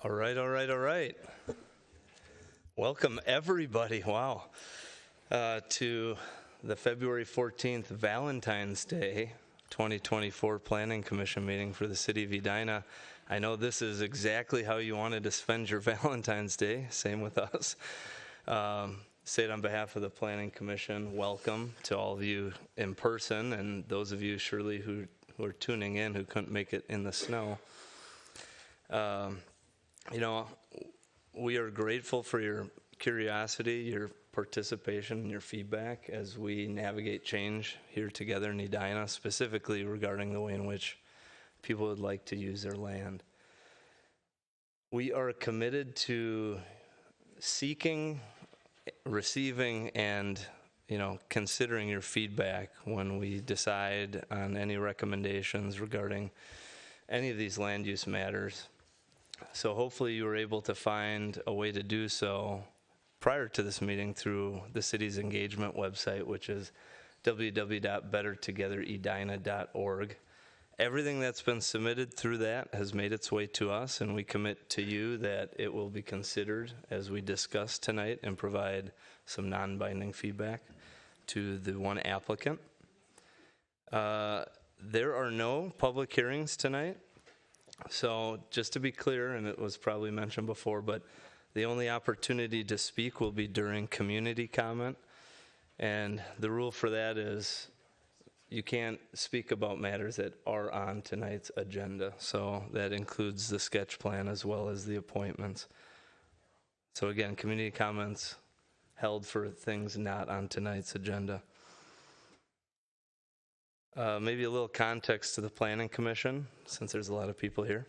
All right. Welcome, everybody. Wow. To the February 14th Valentine's Day 2024 Planning Commission meeting for the City of Edina. I know this is exactly how you wanted to spend your Valentine's Day. Same with us. Say it on behalf of the Planning Commission. Welcome to all of you in person, and those of you surely who are tuning in who couldn't make it in the snow. We are grateful for your curiosity, your participation, and your feedback as we navigate change here together in Edina, specifically regarding the way in which people would like to use their land. We are committed to seeking, receiving, and considering your feedback when we decide on any recommendations regarding any of these land use matters. So hopefully you were able to find a way to do so prior to this meeting through the city's engagement website, which is www.bettertogetheredina.org. Everything that's been submitted through that has made its way to us, and we commit to you that it will be considered as we discuss tonight and provide some non-binding feedback to the one applicant. There are no public hearings tonight. So just to be clear, and it was probably mentioned before, but the only opportunity to speak will be during community comment. And the rule for that is you can't speak about matters that are on tonight's agenda. So that includes the sketch plan as well as the appointments. So again, community comments held for things not on tonight's agenda. Maybe a little context to the Planning Commission, since there's a lot of people here.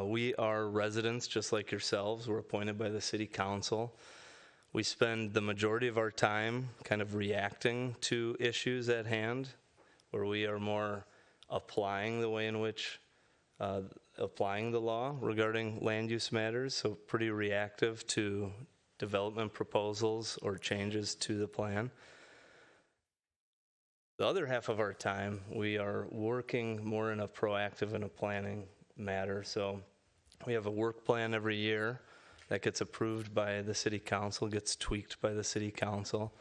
We are residents just like yourselves. We're appointed by the City Council. We spend the majority of our time kind of reacting to issues at hand, where we are more applying the way in which applying the law regarding land use matters, so pretty reactive to development proposals or changes to the plan. The other half of our time, we are working more in a proactive and a planning matter. So we have a work plan every year that gets approved by the City Council, gets tweaked by the City Council.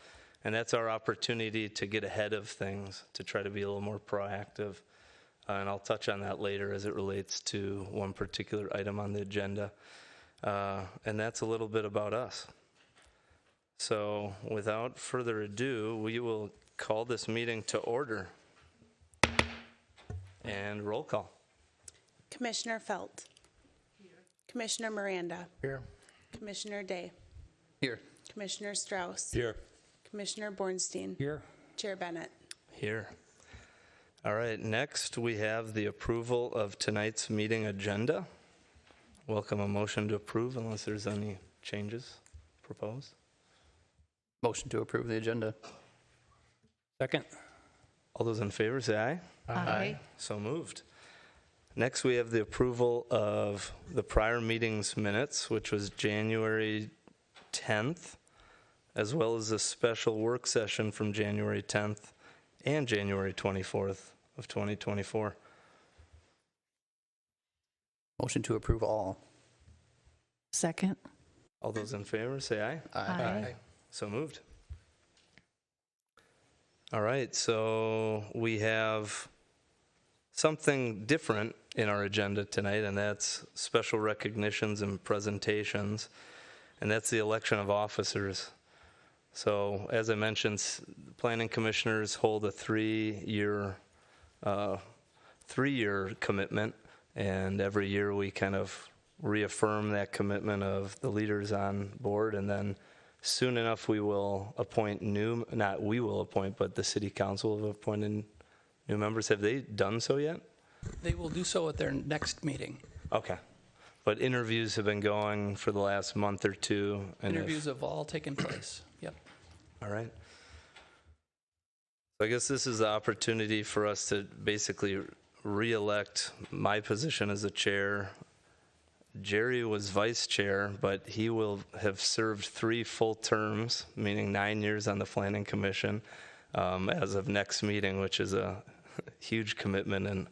And that's our opportunity to get ahead of things, to try to be a little more proactive. And I'll touch on that later as it relates to one particular item on the agenda. And that's a little bit about us. So without further ado, we will call this meeting to order. And roll call. Commissioner Felt. Here. Commissioner Miranda. Here. Commissioner Day. Here. Commissioner Strauss. Here. Commissioner Bornstein. Here. Chair Bennett. Here. All right, next we have the approval of tonight's meeting agenda. Welcome a motion to approve unless there's any changes proposed. Motion to approve the agenda. Second. All those in favor say aye. Aye. So moved. Next, we have the approval of the prior meeting's minutes, which was January 10th, as well as a special work session from January 10th and January 24th of 2024. Motion to approve all. Second. All those in favor say aye. Aye. So moved. All right, so we have something different in our agenda tonight, and that's special recognitions and presentations, and that's the election of officers. So as I mentioned, planning commissioners hold a three-year commitment, and every year we kind of reaffirm that commitment of the leaders on board, and then soon enough we will appoint but the City Council have appointed new members. Have they done so yet? They will do so at their next meeting. Okay. But interviews have been going for the last month or two. And Interviews have all taken place. Yep. All right. So I guess this is the opportunity for us to basically re-elect my position as the chair. Jerry was vice chair, but he will have served 3 full terms, meaning 9 years on the Planning Commission as of next meeting, which is a huge commitment and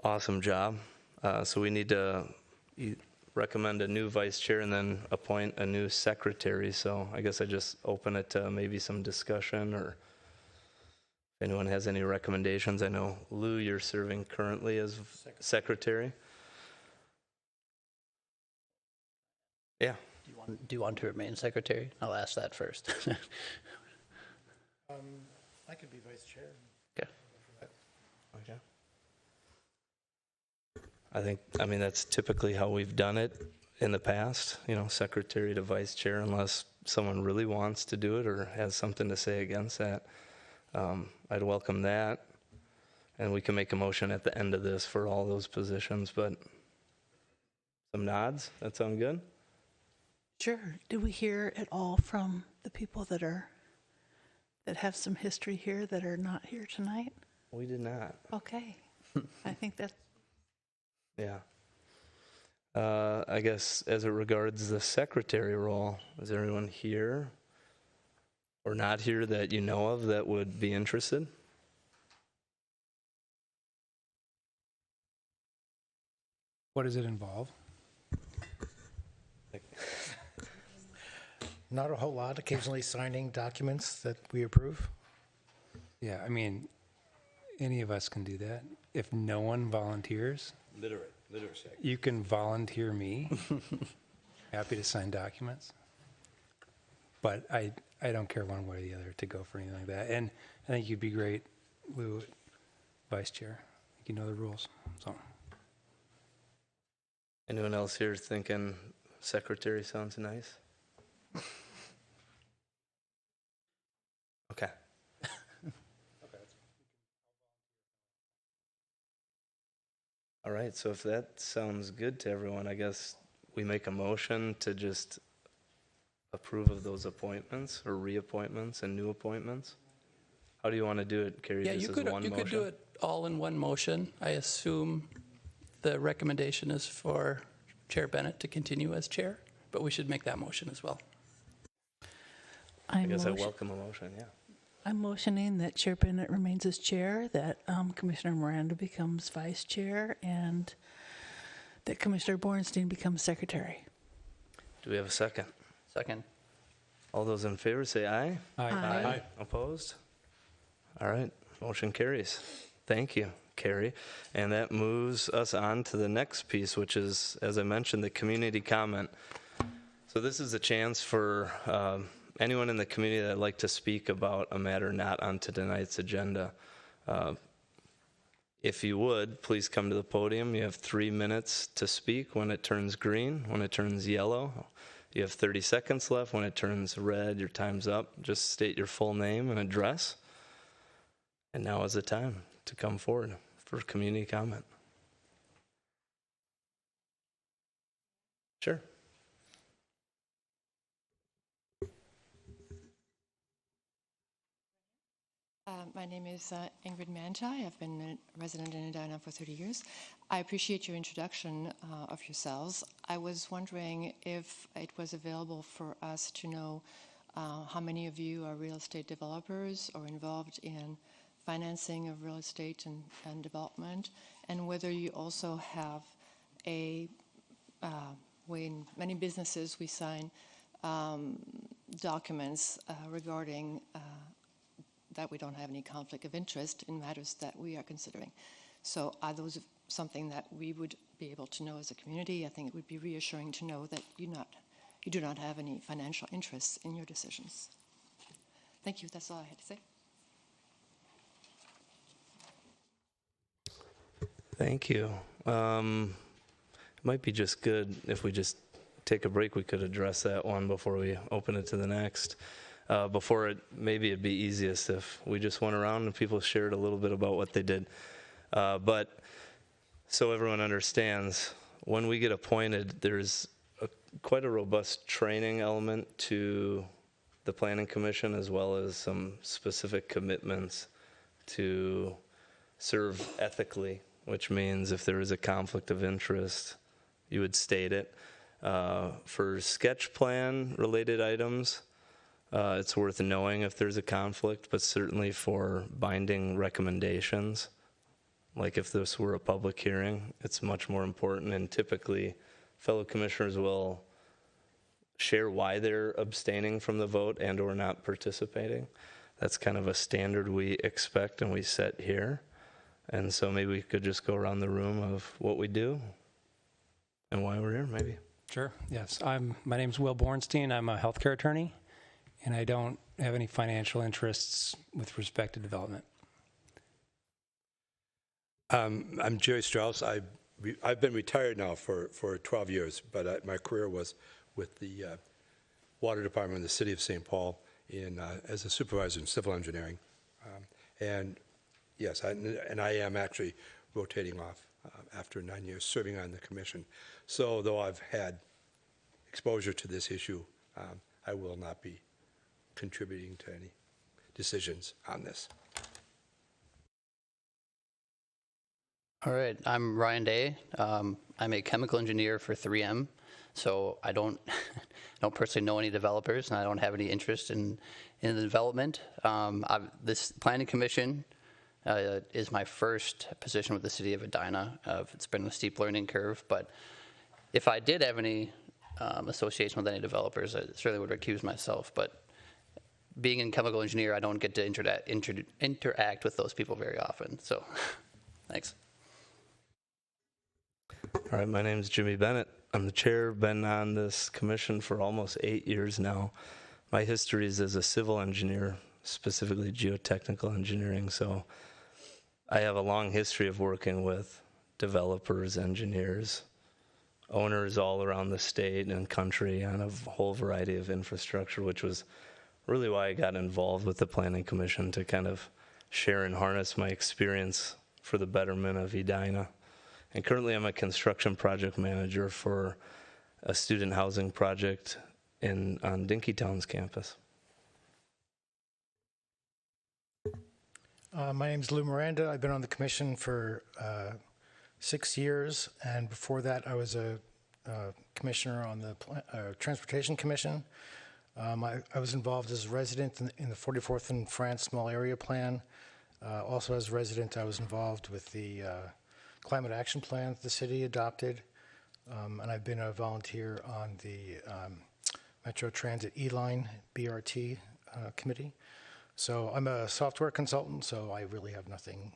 awesome job. So we need to you recommend a new vice chair and then appoint a new secretary. So I guess I just open it to maybe some discussion, or if anyone has any recommendations. I know, Lou, you're serving currently as secretary. Yeah. Do you want to remain secretary? I'll ask that first. I could be vice chair. Okay. Okay. I mean, that's typically how we've done it in the past, secretary to vice chair, unless someone really wants to do it or has something to say against that. I'd welcome that. And we can make a motion at the end of this for all those positions, but some nods? That sound good? Sure. Did we hear at all from the people that have some history here that are not here tonight? We did not. Okay. I think that's Yeah. I guess as it regards the secretary role, is there anyone here or not here that you know of that would be interested? What does it involve? Not a whole lot, occasionally signing documents that we approve. Yeah, I mean, any of us can do that. If no one volunteers, Literacy. you can volunteer me. Happy to sign documents. But I don't care one way or the other to go for anything like that. And I think you'd be great, Lou, vice chair. You know the rules. So Anyone else here thinking secretary sounds nice? Okay. All right, so if that sounds good to everyone, I guess we make a motion to just approve of those appointments or reappointments and new appointments. How do you want to do it, Carrie? Yeah, Just you as could, one you could do motion? it all in one motion. I assume the recommendation is for Chair Bennett to continue as chair, but we should make that motion as well. I guess I welcome a motion, yeah. I'm motioning that Chair Bennett remains as chair, that Commissioner Miranda becomes vice chair, and that Commissioner Bornstein becomes secretary. Do we have a second? Second. All those in favor say aye. Aye. Opposed? All right, motion carries. Thank you, Carrie. And that moves us on to the next piece, which is, as I mentioned, the community comment. So this is a chance for anyone in the community that'd like to speak about a matter not on tonight's agenda. If you would, please come to the podium. You have 3 minutes to speak. When it turns green, when it turns yellow, you have 30 seconds left. When it turns red, your time's up. Just state your full name and address. And now is the time to come forward for community comment. Sure. My name is Ingrid Manti. I've been a resident in Edina for 30 years. I appreciate your introduction of yourselves. I was wondering if it was available for us to know how many of you are real estate developers or involved in financing of real estate and development, and whether you also have a way in many businesses we sign documents regarding that we don't have any conflict of interest in matters that we are considering. So are those something that we would be able to know as a community? I think it would be reassuring to know that you do not have any financial interests in your decisions. Thank you. That's all I had to say. Thank you. It might be just good if we just take a break. We could address that one before we open it to the next. Maybe it'd be easiest if we just went around and people shared a little bit about what they did. But so everyone understands, when we get appointed, there's quite a robust training element to the Planning Commission, as well as some specific commitments to serve ethically, which means if there is a conflict of interest, you would state it. For sketch plan related items, it's worth knowing if there's a conflict, but certainly for binding recommendations, like if this were a public hearing, it's much more important, and typically fellow commissioners will share why they're abstaining from the vote and or not participating. That's kind of a standard we expect and we set here. And so maybe we could just go around the room of what we do and why we're here, maybe. Sure, yes. My name's Will Bornstein. I'm a healthcare attorney, and I don't have any financial interests with respect to development. I'm Jerry Strauss. I've been retired now for 12 years, but my career was with the Water Department in the City of St. Paul as a supervisor in civil engineering. And yes, I am actually rotating off after 9 years serving on the commission. So though I've had exposure to this issue, I will not be contributing to any decisions on this. All right, I'm Ryan Day. I'm a chemical engineer for 3M, so I don't personally know any developers, and I don't have any interest in the development. This planning commission is my first position with the city of Edina. It's been a steep learning curve, but if I did have any association with any developers, I certainly would recuse myself. But being a chemical engineer, I don't get to interact with those people very often. So, thanks. All right, my name is Jimmy Bennett. I'm the chair, been on this commission for almost 8 years now. My history is as a civil engineer, specifically geotechnical engineering, so I have a long history of working with developers, engineers, owners all around the state and country on a whole variety of infrastructure, which was really why I got involved with the Planning Commission, to kind of share and harness my experience for the betterment of Edina. And currently I'm a construction project manager for a student housing project on Dinkytown's campus. My name's Lou Miranda. I've been on the commission for 6 years, and before that I was a commissioner on the Transportation Commission. I was involved as a resident in the 44th and France Small Area Plan. Also as a resident, I was involved with the Climate Action Plan that the city adopted, and I've been a volunteer on the Metro Transit E-Line BRT committee. So I'm a software consultant, so I really have nothing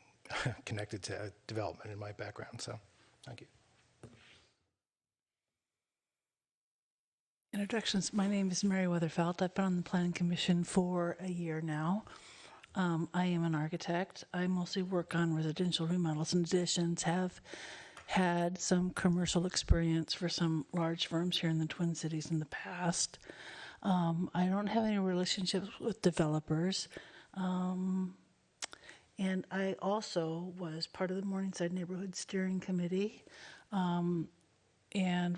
connected to development in my background, so thank you. Introductions. My name is Mary Weatherfeld. I've been on the Planning Commission for a year now. I am an architect. I mostly work on residential remodels and additions, have had some commercial experience for some large firms here in the Twin Cities in the past. I don't have any relationships with developers. And I also was part of the Morningside Neighborhood Steering Committee and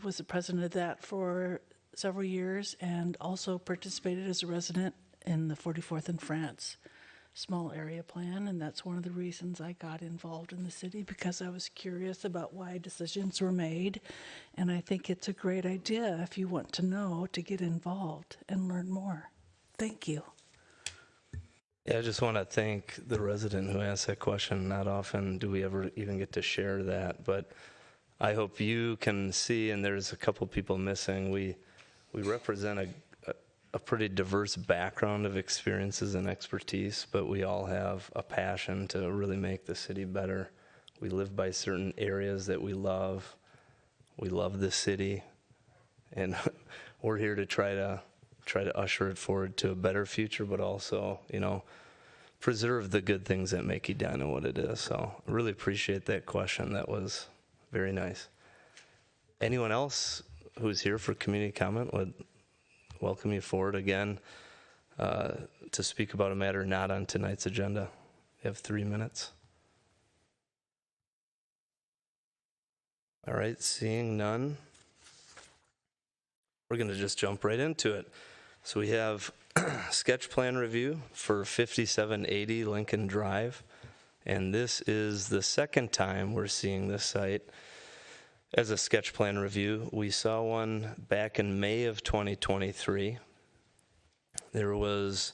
was the president of that for several years, and also participated as a resident in the 44th and France Small Area Plan. And that's one of the reasons I got involved in the city, because I was curious about why decisions were made. And I think it's a great idea, if you want to know, to get involved and learn more. Thank you. Yeah, I just want to thank the resident who asked that question. Not often do we ever even get to share that, but I hope you can see, and there's a couple people missing, we represent a pretty diverse background of experiences and expertise, but we all have a passion to really make the city better. We live by certain areas that we love. We love the city, and we're here to try to usher it forward to a better future, but also, preserve the good things that make Edina what it is. So I really appreciate that question. That was very nice. Anyone else who's here for community comment would welcome you forward again to speak about a matter not on tonight's agenda. You have 3 minutes. All right, seeing none, we're going to just jump right into it. So we have sketch plan review for 5780 Lincoln Drive, and this is the second time we're seeing this site as a sketch plan review. We saw one back in May of 2023. There was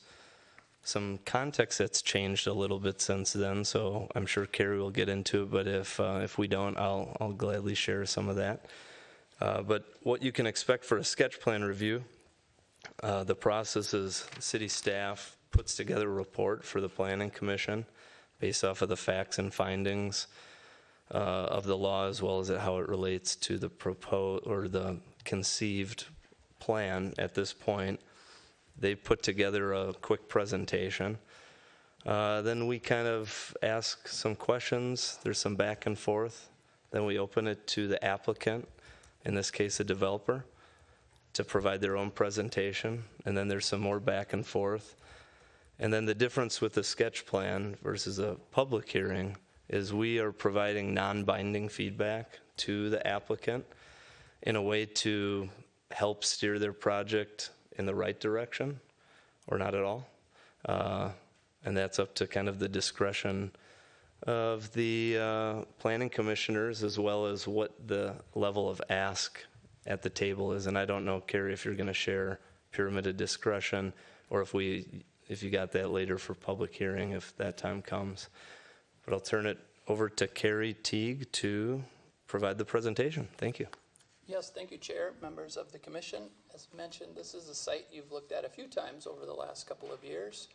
some context that's changed a little bit since then, so I'm sure Carrie will get into it, but if we don't, I'll gladly share some of that. But what you can expect for a sketch plan review, the process is city staff puts together a report for the Planning Commission based off of the facts and findings of the law, as well as how it relates to the proposed or the conceived plan at this point. They put together a quick presentation. Then we kind of ask some questions. There's some back and forth. Then we open it to the applicant, in this case a developer, to provide their own presentation. And then there's some more back and forth. And then the difference with the sketch plan versus a public hearing is we are providing non-binding feedback to the applicant in a way to help steer their project in the right direction, or not at all. And that's up to kind of the discretion of the planning commissioners, as well as what the level of ask at the table is. And I don't know, Carrie, if you're going to share pyramid of discretion, or if you got that later for public hearing, if that time comes. But I'll turn it over to Carrie Teague to provide the presentation. Thank you. Yes, thank you, Chair, members of the commission. As mentioned, this is a site you've looked at a few times over the last couple of years.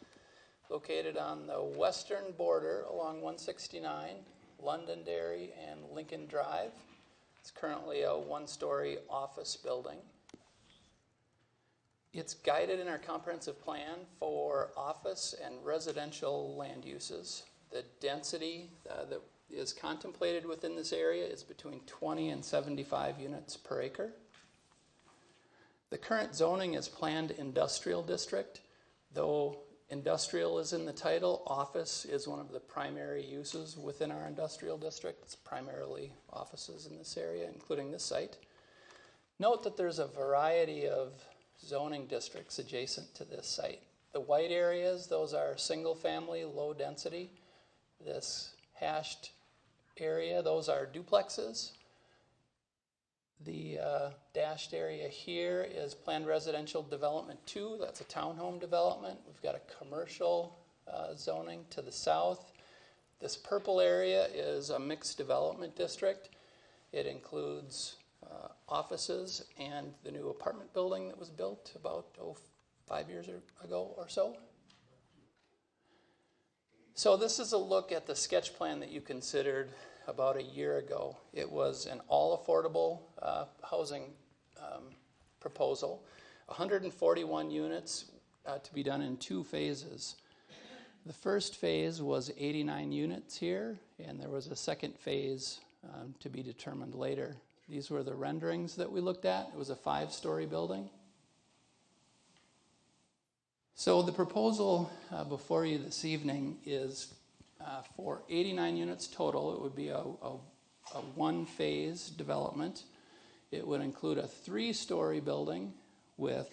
Located on the western border along 169, Londonderry and Lincoln Drive. It's currently a one-story office building. It's guided in our comprehensive plan for office and residential land uses. The density that is contemplated within this area is between 20 and 75 units per acre. The current zoning is planned industrial district. Though industrial is in the title, office is one of the primary uses within our industrial district. It's primarily offices in this area, including this site. Note that there's a variety of zoning districts adjacent to this site. The white areas, those are single family, low density. This hashed area, those are duplexes. The dashed area here is planned residential development 2. That's a townhome development. We've got a commercial zoning to the south. This purple area is a mixed development district. It includes offices and the new apartment building that was built about 5 years ago or so. So this is a look at the sketch plan that you considered about a year ago. It was an all-affordable housing proposal, 141 units to be done in 2 phases. The first phase was 89 units here, and there was a second phase to be determined later. These were the renderings that we looked at. It was a 5-story building. So the proposal before you this evening is for 89 units total. It would be a one-phase development. It would include a 3-story building with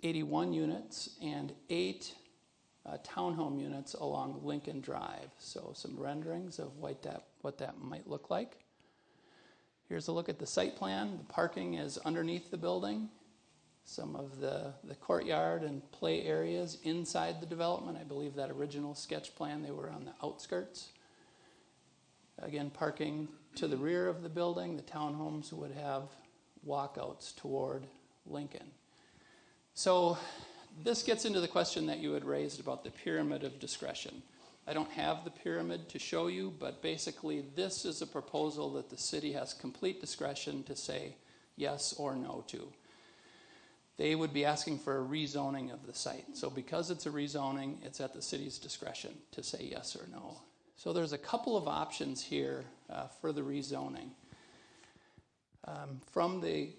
81 units and 8 townhome units along Lincoln Drive. So some renderings of what that might look like. Here's a look at the site plan. The parking is underneath the building. Some of the courtyard and play areas inside the development. I believe that original sketch plan, they were on the outskirts. Again, parking to the rear of the building. The townhomes would have walkouts toward Lincoln. So this gets into the question that you had raised about the pyramid of discretion. I don't have the pyramid to show you, but basically this is a proposal that the city has complete discretion to say yes or no to. They would be asking for a rezoning of the site. So because it's a rezoning, it's at the city's discretion to say yes or no. So there's a couple of options here for the rezoning. From the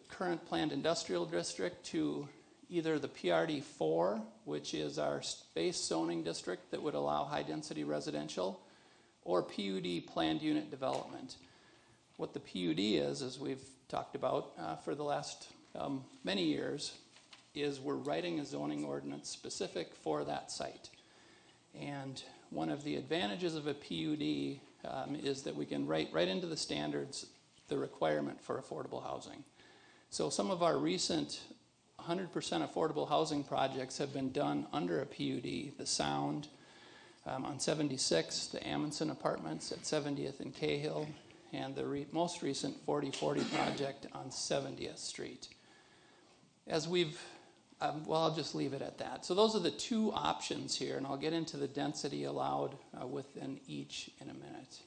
current planned industrial district to either the PRD 4, which is our space zoning district that would allow high density residential, or PUD, planned unit development. What the PUD is, as we've talked about for the last many years, is we're writing a zoning ordinance specific for that site. And one of the advantages of a PUD is that we can write right into the standards the requirement for affordable housing. So some of our recent 100% affordable housing projects have been done under a PUD. The Sound on 76, the Amundsen Apartments at 70th and Cahill, and the most recent 4040 project on 70th Street. As we've, well, I'll just leave it at that. So those are the two options here, and I'll get into the density allowed within each in a minute.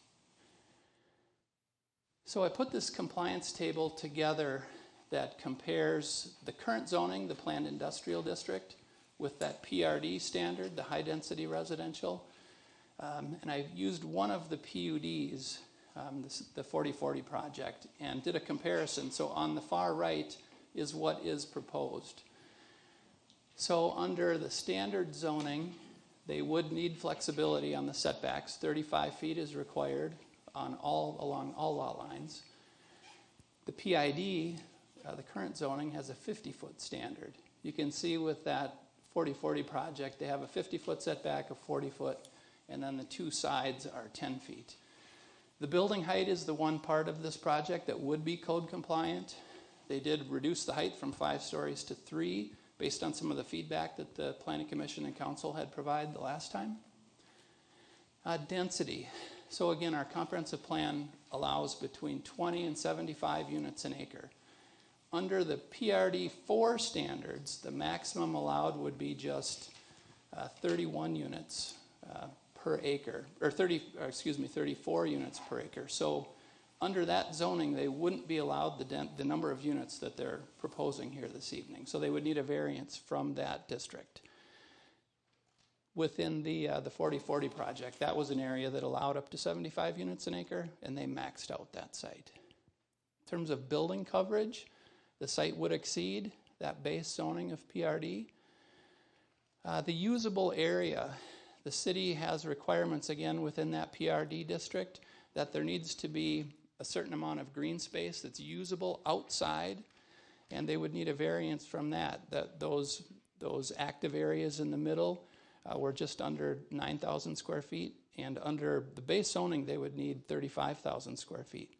So I put this compliance table together that compares the current zoning, the planned industrial district, with that PRD standard, the high density residential. And I used one of the PUDs, the 4040 project, and did a comparison. So on the far right is what is proposed. So under the standard zoning, they would need flexibility on the setbacks. 35 feet is required along all lot lines. The PID, the current zoning, has a 50-foot standard. You can see with that 4040 project, they have a 50-foot setback, a 40-foot, and then the two sides are 10 feet. The building height is the one part of this project that would be code compliant. They did reduce the height from 5 stories to 3 based on some of the feedback that the Planning Commission and Council had provided the last time. Density. So again, our comprehensive plan allows between 20 and 75 units an acre. Under the PRD 4 standards, the maximum allowed would be just 31 units per acre, or 34 units per acre. So under that zoning, they wouldn't be allowed the number of units that they're proposing here this evening. So they would need a variance from that district. Within the 4040 project, that was an area that allowed up to 75 units an acre, and they maxed out that site. In terms of building coverage, the site would exceed that base zoning of PRD. The usable area, the city has requirements again within that PRD district that there needs to be a certain amount of green space that's usable outside, and they would need a variance from that. Those active areas in the middle were just under 9,000 square feet, and under the base zoning, they would need 35,000 square feet.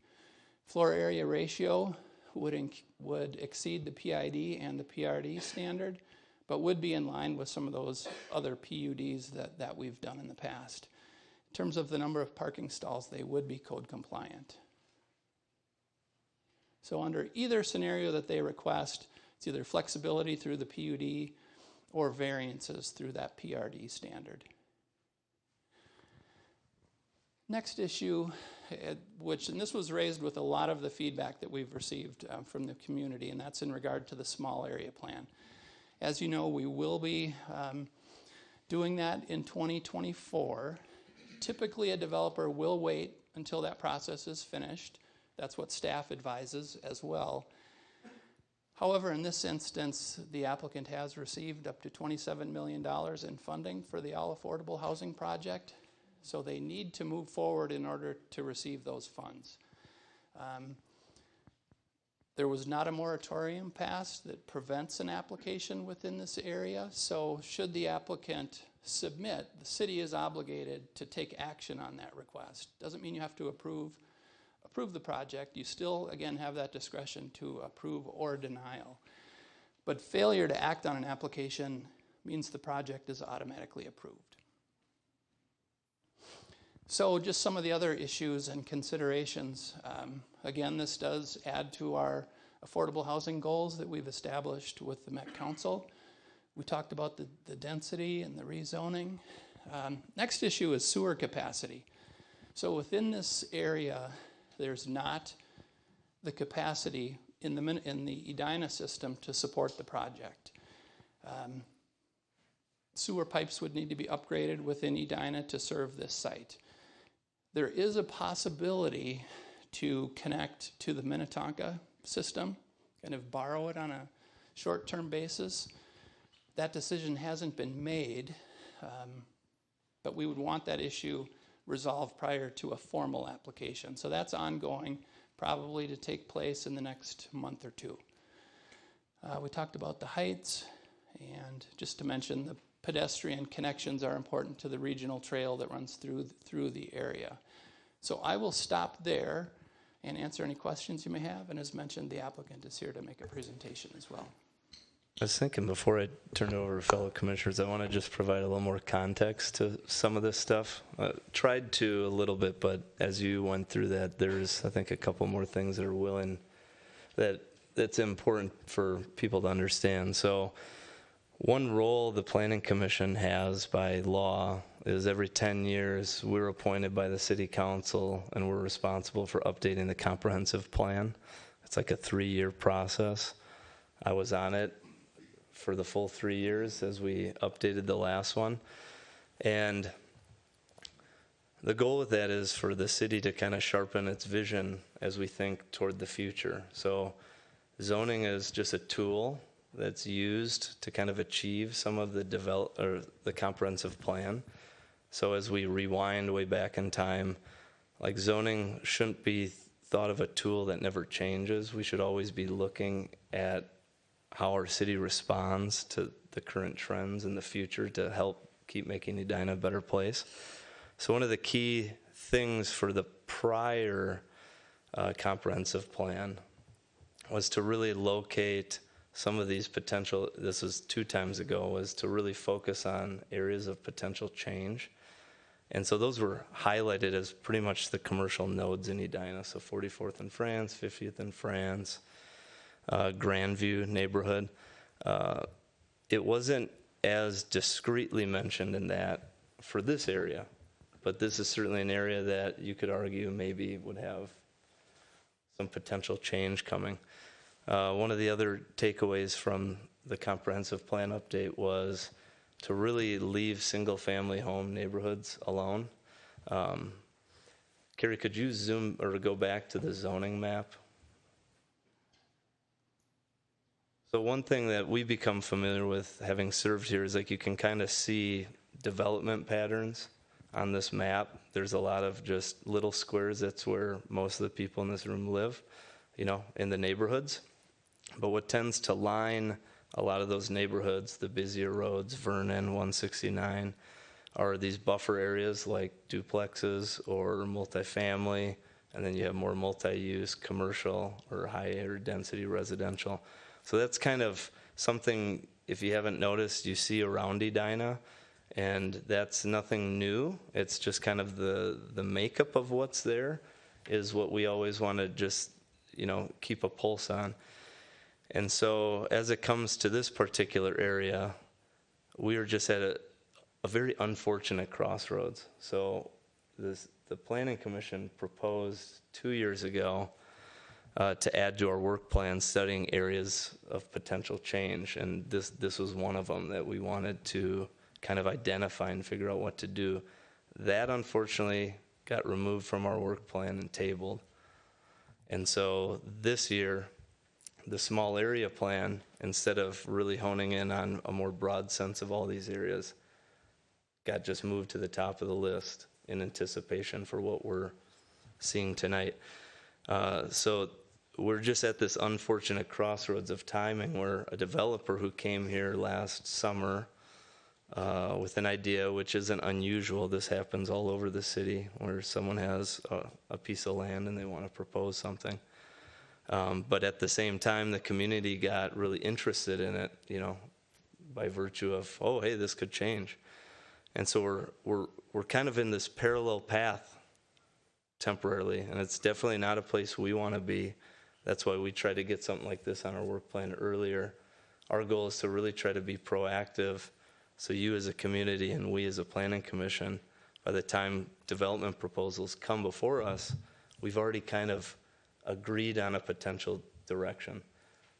Floor area ratio would exceed the PID and the PRD standard, but would be in line with some of those other PUDs that we've done in the past. In terms of the number of parking stalls, they would be code compliant. So under either scenario that they request, it's either flexibility through the PUD or variances through that PRD standard. Next issue, and this was raised with a lot of the feedback that we've received from the community, and that's in regard to the small area plan. As you know, we will be doing that in 2024. Typically, a developer will wait until that process is finished. That's what staff advises as well. However, in this instance, the applicant has received up to $27 million in funding for the all affordable housing project, so they need to move forward in order to receive those funds. There was not a moratorium passed that prevents an application within this area, so should the applicant submit, the city is obligated to take action on that request. Doesn't mean you have to approve the project. You still, again, have that discretion to approve or denial. But failure to act on an application means the project is automatically approved. So just some of the other issues and considerations. Again, this does add to our affordable housing goals that we've established with the Met Council. We talked about the density and the rezoning. Next issue is sewer capacity. So within this area, there's not the capacity in the Edina system to support the project. Sewer pipes would need to be upgraded within Edina to serve this site. There is a possibility to connect to the Minnetonka system, kind of borrow it on a short-term basis. That decision hasn't been made, but we would want that issue resolved prior to a formal application. So that's ongoing, probably to take place in the next month or two. We talked about the heights, and just to mention, the pedestrian connections are important to the regional trail that runs through the area. So I will stop there and answer any questions you may have, and as mentioned, the applicant is here to make a presentation as well. I was thinking before I turn it over to fellow commissioners, I want to just provide a little more context to some of this stuff. Tried to a little bit, but as you went through that, there's, I think, a couple more things that are that's important for people to understand. So one role the Planning Commission has by law is every 10 years, we're appointed by the City Council, and we're responsible for updating the comprehensive plan. It's like a 3-year process. I was on it for the full 3 years as we updated the last one. And the goal with that is for the city to kind of sharpen its vision as we think toward the future. So zoning is just a tool that's used to kind of achieve some of the comprehensive plan. So as we rewind way back in time, like zoning shouldn't be thought of a tool that never changes. We should always be looking at how our city responds to the current trends in the future to help keep making Edina a better place. So one of the key things for the prior comprehensive plan was to really locate some of these potential, this was 2 times ago, was to really focus on areas of potential change. And so those were highlighted as pretty much the commercial nodes in Edina. So 44th and France, 50th and France, Grandview neighborhood. It wasn't as discreetly mentioned in that for this area, but this is certainly an area that you could argue maybe would have some potential change coming. One of the other takeaways from the comprehensive plan update was to really leave single-family home neighborhoods alone. Carrie, could you zoom or go back to the zoning map? So one thing that we become familiar with having served here is like you can kind of see development patterns on this map. There's a lot of just little squares. That's where most of the people in this room live, you know, in the neighborhoods. But what tends to line a lot of those neighborhoods, the busier roads, Vernon, 169, are these buffer areas like duplexes or multifamily, and then you have more multi-use commercial or higher density residential. So that's kind of something, if you haven't noticed, you see around Edina, and that's nothing new. It's just kind of the makeup of what's there is what we always want to just, you know, keep a pulse on. And so as it comes to this particular area, we are just at a very unfortunate crossroads. So the Planning Commission proposed 2 years ago to add to our work plan studying areas of potential change. And this was one of them that we wanted to kind of identify and figure out what to do. That unfortunately got removed from our work plan and tabled. And so this year, the small area plan, instead of really honing in on a more broad sense of all these areas, got just moved to the top of the list in anticipation for what we're seeing tonight. So we're just at this unfortunate crossroads of timing where a developer who came here last summer with an idea which isn't unusual, this happens all over the city, where someone has a piece of land and they want to propose something. But at the same time, the community got really interested in it, you know, by virtue of, oh, hey, this could change. And so we're kind of in this parallel path temporarily, and it's definitely not a place we want to be. That's why we try to get something like this on our work plan earlier. Our goal is to really try to be proactive, so you as a community and we as a planning commission, by the time development proposals come before us, we've already kind of agreed on a potential direction.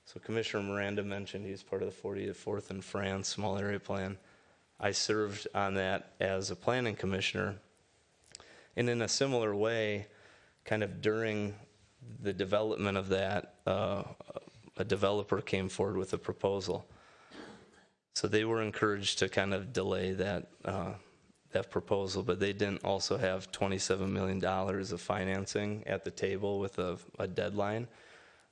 So Commissioner Miranda mentioned he's part of the 44th and France small area plan. I served on that as a planning commissioner. And in a similar way, kind of during the development of that, a developer came forward with a proposal. So they were encouraged to kind of delay that proposal, but they didn't also have $27 million of financing at the table with a deadline.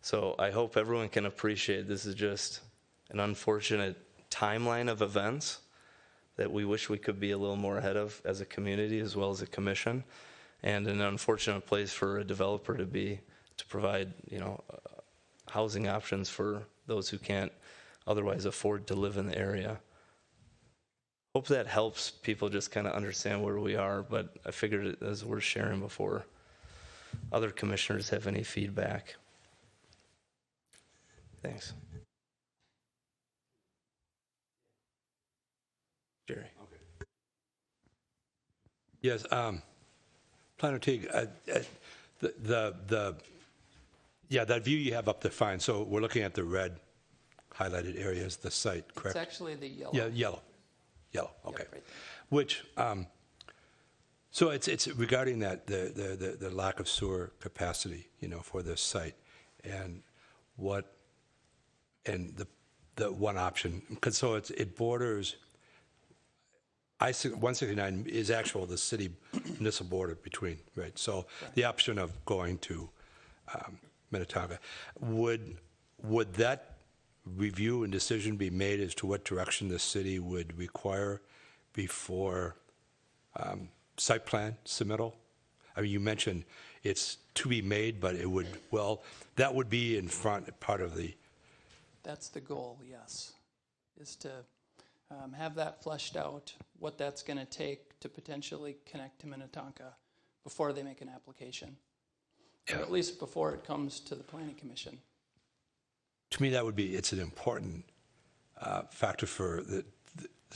So I hope everyone can appreciate this is just an unfortunate timeline of events that we wish we could be a little more ahead of as a community as well as a commission, and an unfortunate place for a developer to be to provide, you know, housing options for those who can't otherwise afford to live in the area. Hope that helps people just kind of understand where we are, but I figured it was worth sharing before other commissioners have any feedback. Thanks. Jerry. Yes, Planner Teague, that view you have up there, fine. So we're looking at the red highlighted areas, the site, It's correct? actually the yellow. Yeah, yellow, okay. right there. Which, so it's regarding that, the lack of sewer capacity, for this site, and the one option, because so it borders, 169 is actual, the city municipal border between, right? So the option of going to Minnetonka, would that review and decision be made as to what direction the city would require before site plan submittal? I mean, you mentioned it's to be made, but it would, that would be in front, part of the, That's the goal, yes, is to have that fleshed out, what that's going to take to potentially connect to Minnetonka before they make an application, or at least before it comes to the Planning Commission. to me, that would be, it's an important factor for the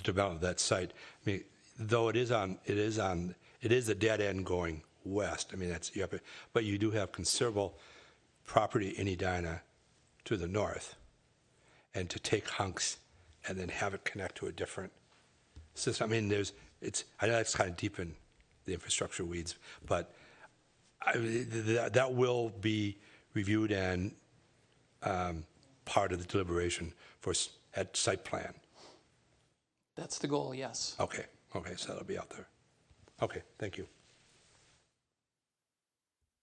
development of that site. I mean, though it is a dead end going west. I mean, but you do have considerable property in Edina to the north, and to take hunks and then have it connect to a different system. I mean, I know that's kind of deep in the infrastructure weeds, but that will be reviewed and part of the deliberation at site plan. That's the goal, yes. Okay, so that'll be out there. Okay, thank you.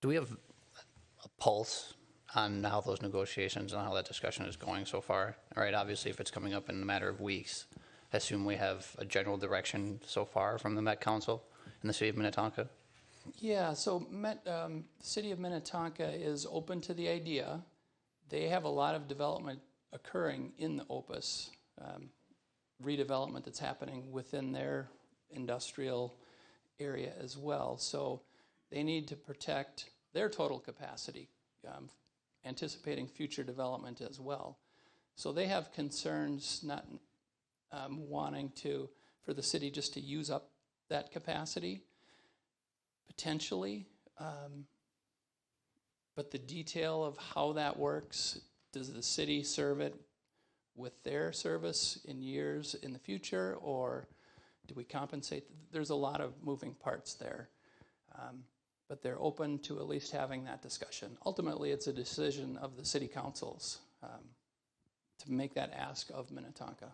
Do we have a pulse on how those negotiations and how that discussion is going so far? All right, obviously, if it's coming up in a matter of weeks, I assume we have a general direction so far from the Met Council in the city of Minnetonka? Yeah, so the city of Minnetonka is open to the idea. They have a lot of development occurring in the Opus, redevelopment that's happening within their industrial area as well. So they need to protect their total capacity, anticipating future development as well. So they have concerns not wanting for the city just to use up that capacity, potentially. But the detail of how that works, does the city serve it with their service in years in the future, or do we compensate? There's a lot of moving parts there. But they're open to at least having that discussion. Ultimately, it's a decision of the city councils to make that ask of Minnetonka.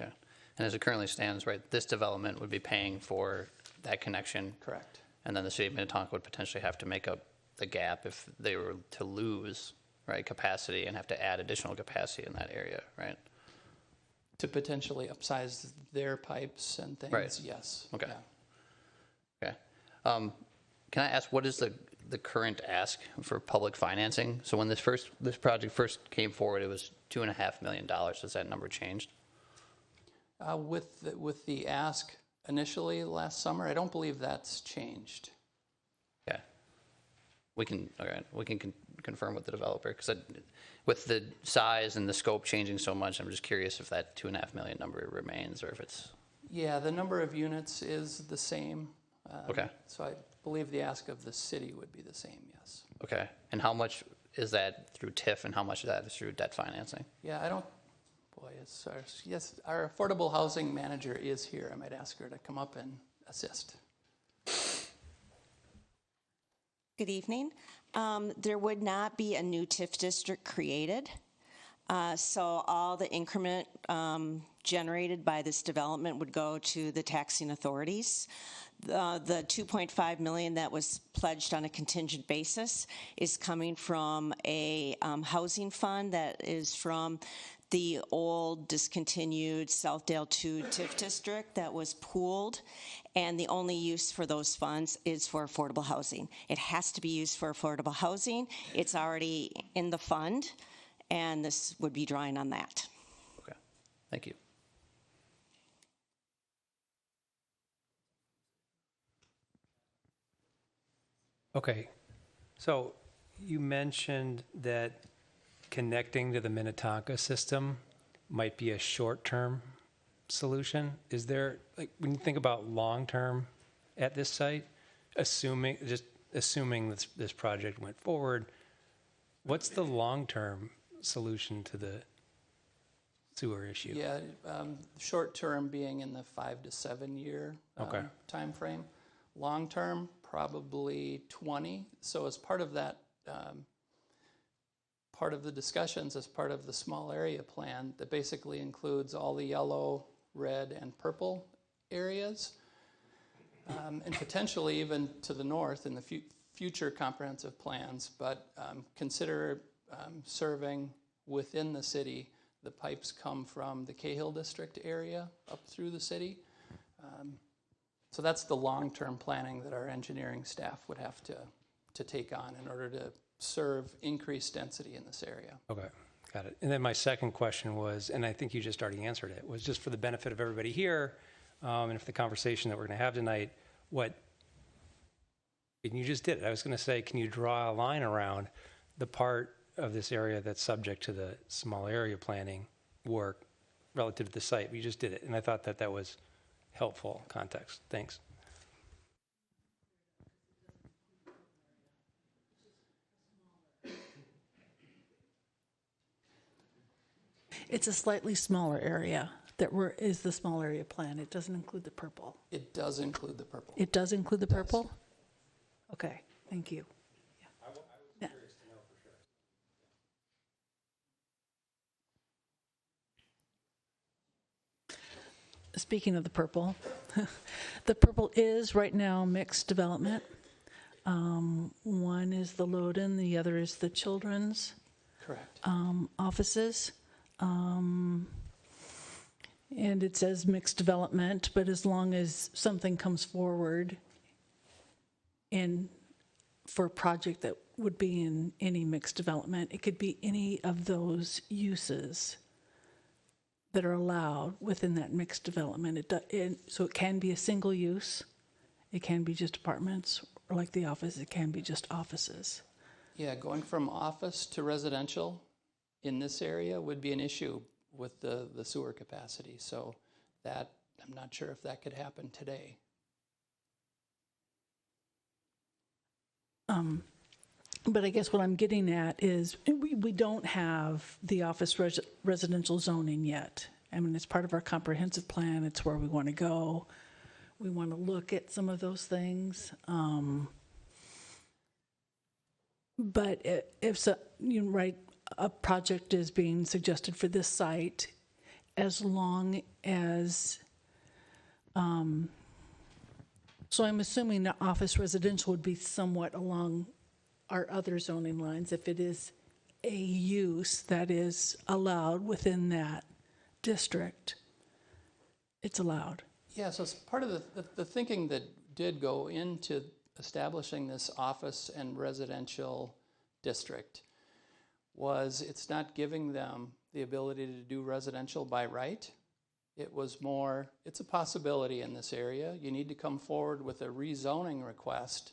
Okay. And as it currently stands, right, this development would be paying for that connection. Correct. And then the city of Minnetonka would potentially have to make up the gap if they were to lose, right, capacity and have to add additional capacity in that area, right? To potentially upsize their pipes and things, Right. Yes. Okay. Yeah. Okay. Can I ask, what is the current ask for public financing? So when this project first came forward, it was $2.5 million. Has that number changed? With the ask initially last summer, I don't believe that's changed. Okay. We can confirm with the developer, because with the size and the scope changing so much, I'm just curious if that $2.5 million number remains, or if it's... Yeah, the number of units is the same. Okay. So I believe the ask of the city would be the same, yes. Okay. And how much is that through TIF, and how much of that is through debt financing? Yeah, our affordable housing manager is here. I might ask her to come up and assist. Good evening. There would not be a new TIF district created. So all the increment generated by this development would go to the taxing authorities. The $2.5 million that was pledged on a contingent basis is coming from a housing fund that is from the old discontinued Southdale 2 TIF district that was pooled, and the only use for those funds is for affordable housing. It has to be used for affordable housing. It's already in the fund, and this would be drawing on that. Okay, thank you. Okay, so you mentioned that connecting to the Minnetonka system might be a short-term solution. Is there, like, when you think about long-term at this site, assuming this project went forward, what's the long-term solution to the sewer issue? Yeah, short term being in the 5 to 7 year Okay. time frame. Long term, probably 20. So as part of that, part of the discussions, as part of the small area plan that basically includes all the yellow, red, and purple areas, and potentially even to the north in the future comprehensive plans, but consider serving within the city. The pipes come from the Cahill District area up through the city. So that's the long-term planning that our engineering staff would have to take on in order to serve increased density in this area. Okay, got it. And then my second question was, and I think you just already answered it, was just for the benefit of everybody here, and for the conversation that we're going to have tonight, and you just did it. I was going to say, can you draw a line around the part of this area that's subject to the small area planning work relative to the site? We just did it, and I thought that was helpful context. Thanks. It's a slightly smaller area is the small area plan. It doesn't include the purple. It does include the purple. It does include the purple? Okay, thank you. Yeah. Speaking of the purple, the purple is right now mixed development. One is the Loden, the other is the children's Correct. offices. And it says mixed development, but as long as something comes forward for a project that would be in any mixed development, it could be any of those uses that are allowed within that mixed development. So it can be a single use, it can be just apartments, or like the office, it can be just offices. Yeah, going from office to residential in this area would be an issue with the sewer capacity. So that, I'm not sure if that could happen today. But I guess what I'm getting at is we don't have the office residential zoning yet. I mean, it's part of our comprehensive plan. It's where we want to go. We want to look at some of those things. But if so, right, a project is being suggested for this site, as long as, so I'm assuming the office residential would be somewhat along our other zoning lines. If it is a use that is allowed within that district, it's allowed. Yeah, so it's part of the thinking that did go into establishing this office and residential district was it's not giving them the ability to do residential by right. It was more, it's a possibility in this area. You need to come forward with a rezoning request,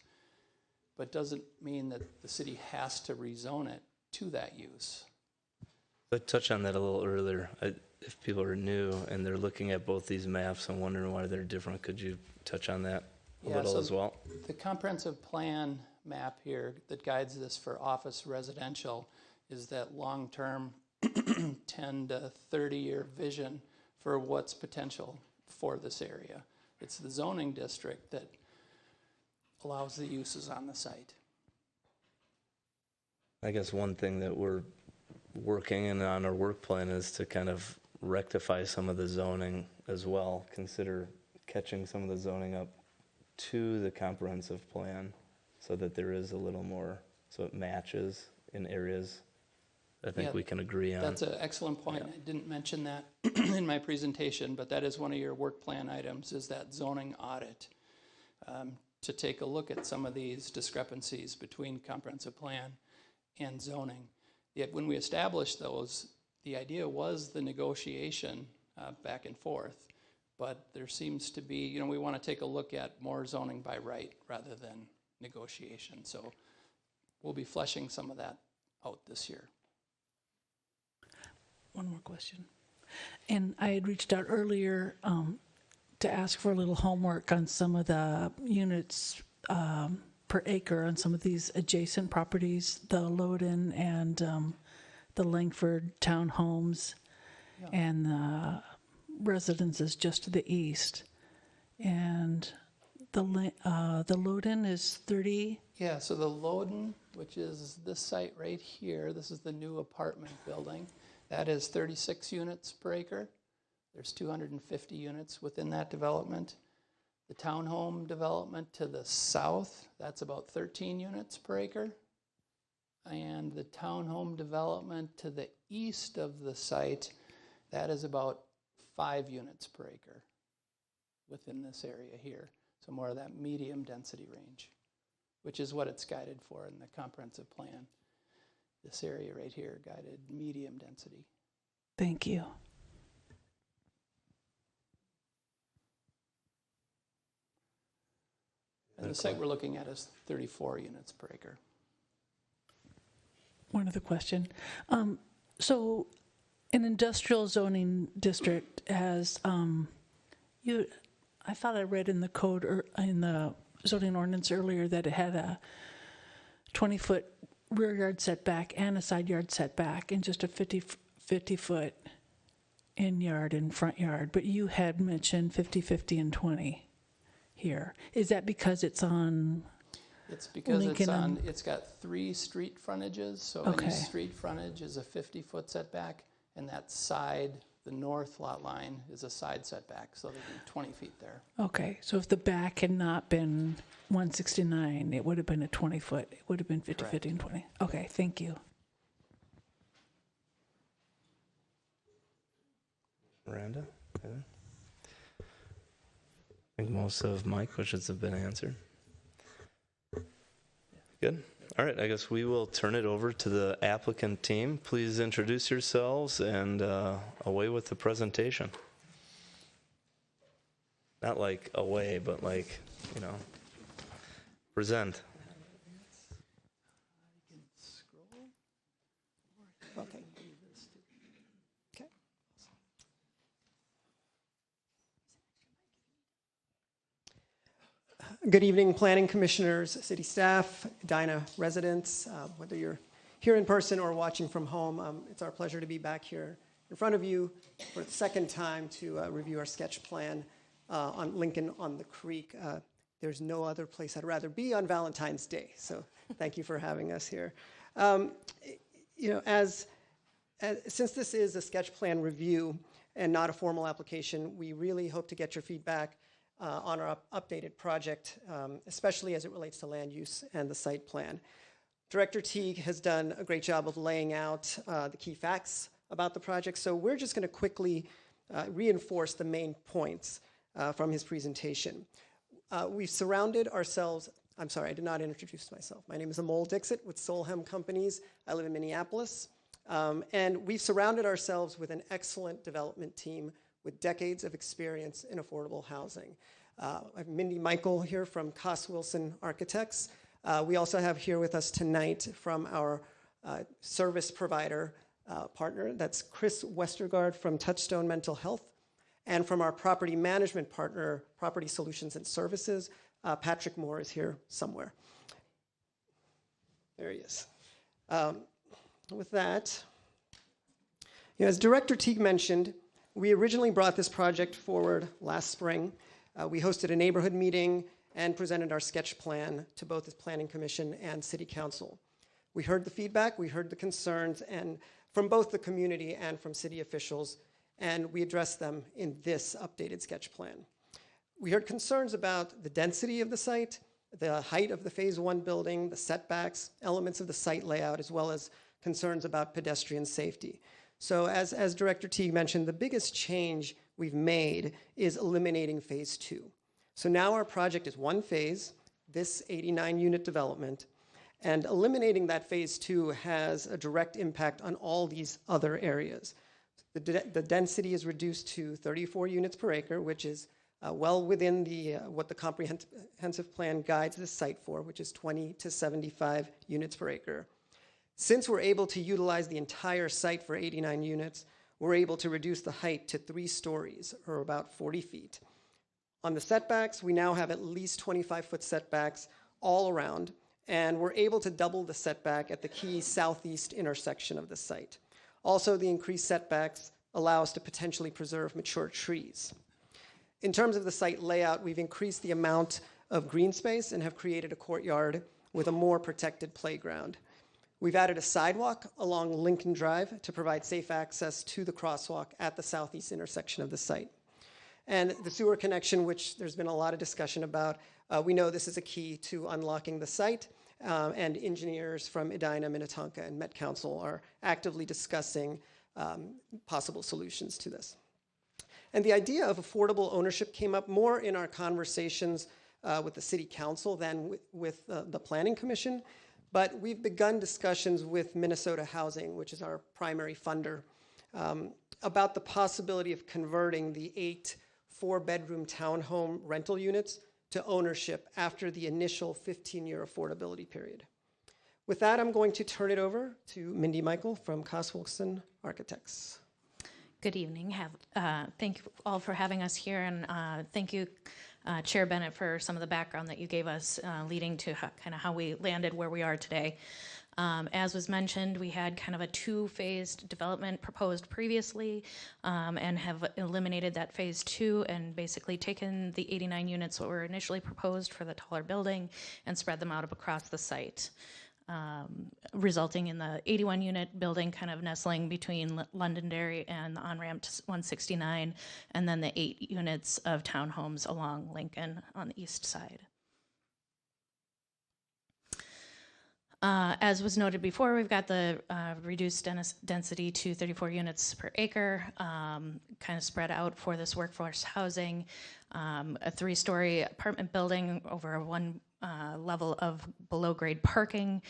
but doesn't mean that the city has to rezone it to that use. I touched on that a little earlier. If people are new and they're looking at both these maps and wondering why they're different, could you touch on that a little as well? The comprehensive plan map here that guides this for office residential is that long-term 10 to 30-year vision for what's potential for this area. It's the zoning district that allows the uses on the site. I guess one thing that we're working in on our work plan is to kind of rectify some of the zoning as well. Consider catching some of the zoning up to the comprehensive plan so that there is a little more, so it matches in areas I think we can agree on. That's an excellent point. I didn't mention that in my presentation, but that is one of your work plan items, is that zoning audit, to take a look at some of these discrepancies between comprehensive plan and zoning. Yet when we established those, the idea was the negotiation back and forth. But there seems to be, we want to take a look at more zoning by right rather than negotiation. So we'll be fleshing some of that out this year. One more question. And I had reached out earlier to ask for a little homework on some of the units per acre on some of these adjacent properties, the Loden and the Langford townhomes and the residences just to the east. And the Loden is 30. Yeah, so the Loden, which is this site right here, this is the new apartment building. That is 36 units per acre. There's 250 units within that development. The townhome development to the south, that's about 13 units per acre. And the townhome development to the east of the site, that is about 5 units per acre within this area here. So more of that medium density range, which is what it's guided for in the comprehensive plan. This area right here, guided medium density. Thank you. And the site we're looking at is 34 units per acre. One other question. So an industrial zoning district has, I thought I read in the code or in the zoning ordinance earlier that it had a 20-foot rear yard setback and a side yard setback and just a 50-foot in yard and front yard. But you had mentioned 50, 50, and 20 here. Is that because it's on? It's because Lincoln it's got 3 street frontages, so Okay. any street frontage is a 50-foot setback, and that side, the north lot line, is a side setback, so there'd be 20 feet there. Okay, so if the back had not been 169, it would have been a 20-foot. It would have been 50, Correct. 50, and 20. Okay, thank you. Miranda? Heather? I think most of my questions have been answered. Good. All right, I guess we will turn it over to the applicant team. Please introduce yourselves and away with the presentation. Not like away, but like, present. Okay. Okay. Good evening, planning commissioners, city staff, Edina residents, whether you're here in person or watching from home. It's our pleasure to be back here in front of you for the second time to review our sketch plan on Lincoln on the Creek. There's no other place I'd rather be on Valentine's Day, so thank you for having us here. Since this is a sketch plan review and not a formal application, we really hope to get your feedback on our updated project, especially as it relates to land use and the site plan. Director Teague has done a great job of laying out the key facts about the project, so we're just going to quickly reinforce the main points from his presentation. We've surrounded ourselves. I'm sorry, I did not introduce myself. My name is Amol Dixit with Solheim Companies. I live in Minneapolis. And we've surrounded ourselves with an excellent development team with decades of experience in affordable housing. I have Mindy Michael here from Koss Wilson Architects. We also have here with us tonight from our service provider partner, that's Chris Westergaard from Touchstone Mental Health, and from our property management partner, Property Solutions and Services, Patrick Moore is here somewhere. There he is. With that, as Director Teague mentioned, we originally brought this project forward last spring. We hosted a neighborhood meeting and presented our sketch plan to both the Planning Commission and City Council. We heard the feedback, we heard the concerns, and from both the community and from city officials, and we addressed them in this updated sketch plan. We heard concerns about the density of the site, the height of the Phase 1 building, the setbacks, elements of the site layout, as well as concerns about pedestrian safety. So as Director Teague mentioned, the biggest change we've made is eliminating Phase 2. So now our project is one phase, this 89-unit development, And eliminating that phase 2 has a direct impact on all these other areas. The density is reduced to 34 units per acre, which is well within what the comprehensive plan guides this site for, which is 20 to 75 units per acre. Since we're able to utilize the entire site for 89 units, we're able to reduce the height to 3 stories, or about 40 feet. On the setbacks, we now have at least 25-foot setbacks all around, and we're able to double the setback at the key southeast intersection of the site. Also, the increased setbacks allow us to potentially preserve mature trees. In terms of the site layout, we've increased the amount of green space and have created a courtyard with a more protected playground. We've added a sidewalk along Lincoln Drive to provide safe access to the crosswalk at the southeast intersection of the site. And the sewer connection, which there's been a lot of discussion about, we know this is a key to unlocking the site, and engineers from Edina, Minnetonka, and Met Council are actively discussing possible solutions to this. And the idea of affordable ownership came up more in our conversations with the City Council than with the Planning Commission, but we've begun discussions with Minnesota Housing, which is our primary funder, about the possibility of converting the 8 4-bedroom townhome rental units to ownership after the initial 15-year affordability period. With that, I'm going to turn it over to Mindy Michael from Koss Wilson Architects. Good evening. Thank you all for having us here, and thank you, Chair Bennett, for some of the background that you gave us leading to kind of how we landed where we are today. As was mentioned, we had kind of a 2-phased development proposed previously, and have eliminated that phase 2 and basically taken the 89 units that were initially proposed for the taller building and spread them out across the site, resulting in the 81 unit building kind of nestling between Londonderry and the on-ramp to 169, and then the 8 units of townhomes along Lincoln on the east side. As was noted before, we've got the reduced density to 34 units per acre, kind of spread out for this workforce housing, a 3-story apartment building over 1 level of below-grade parking,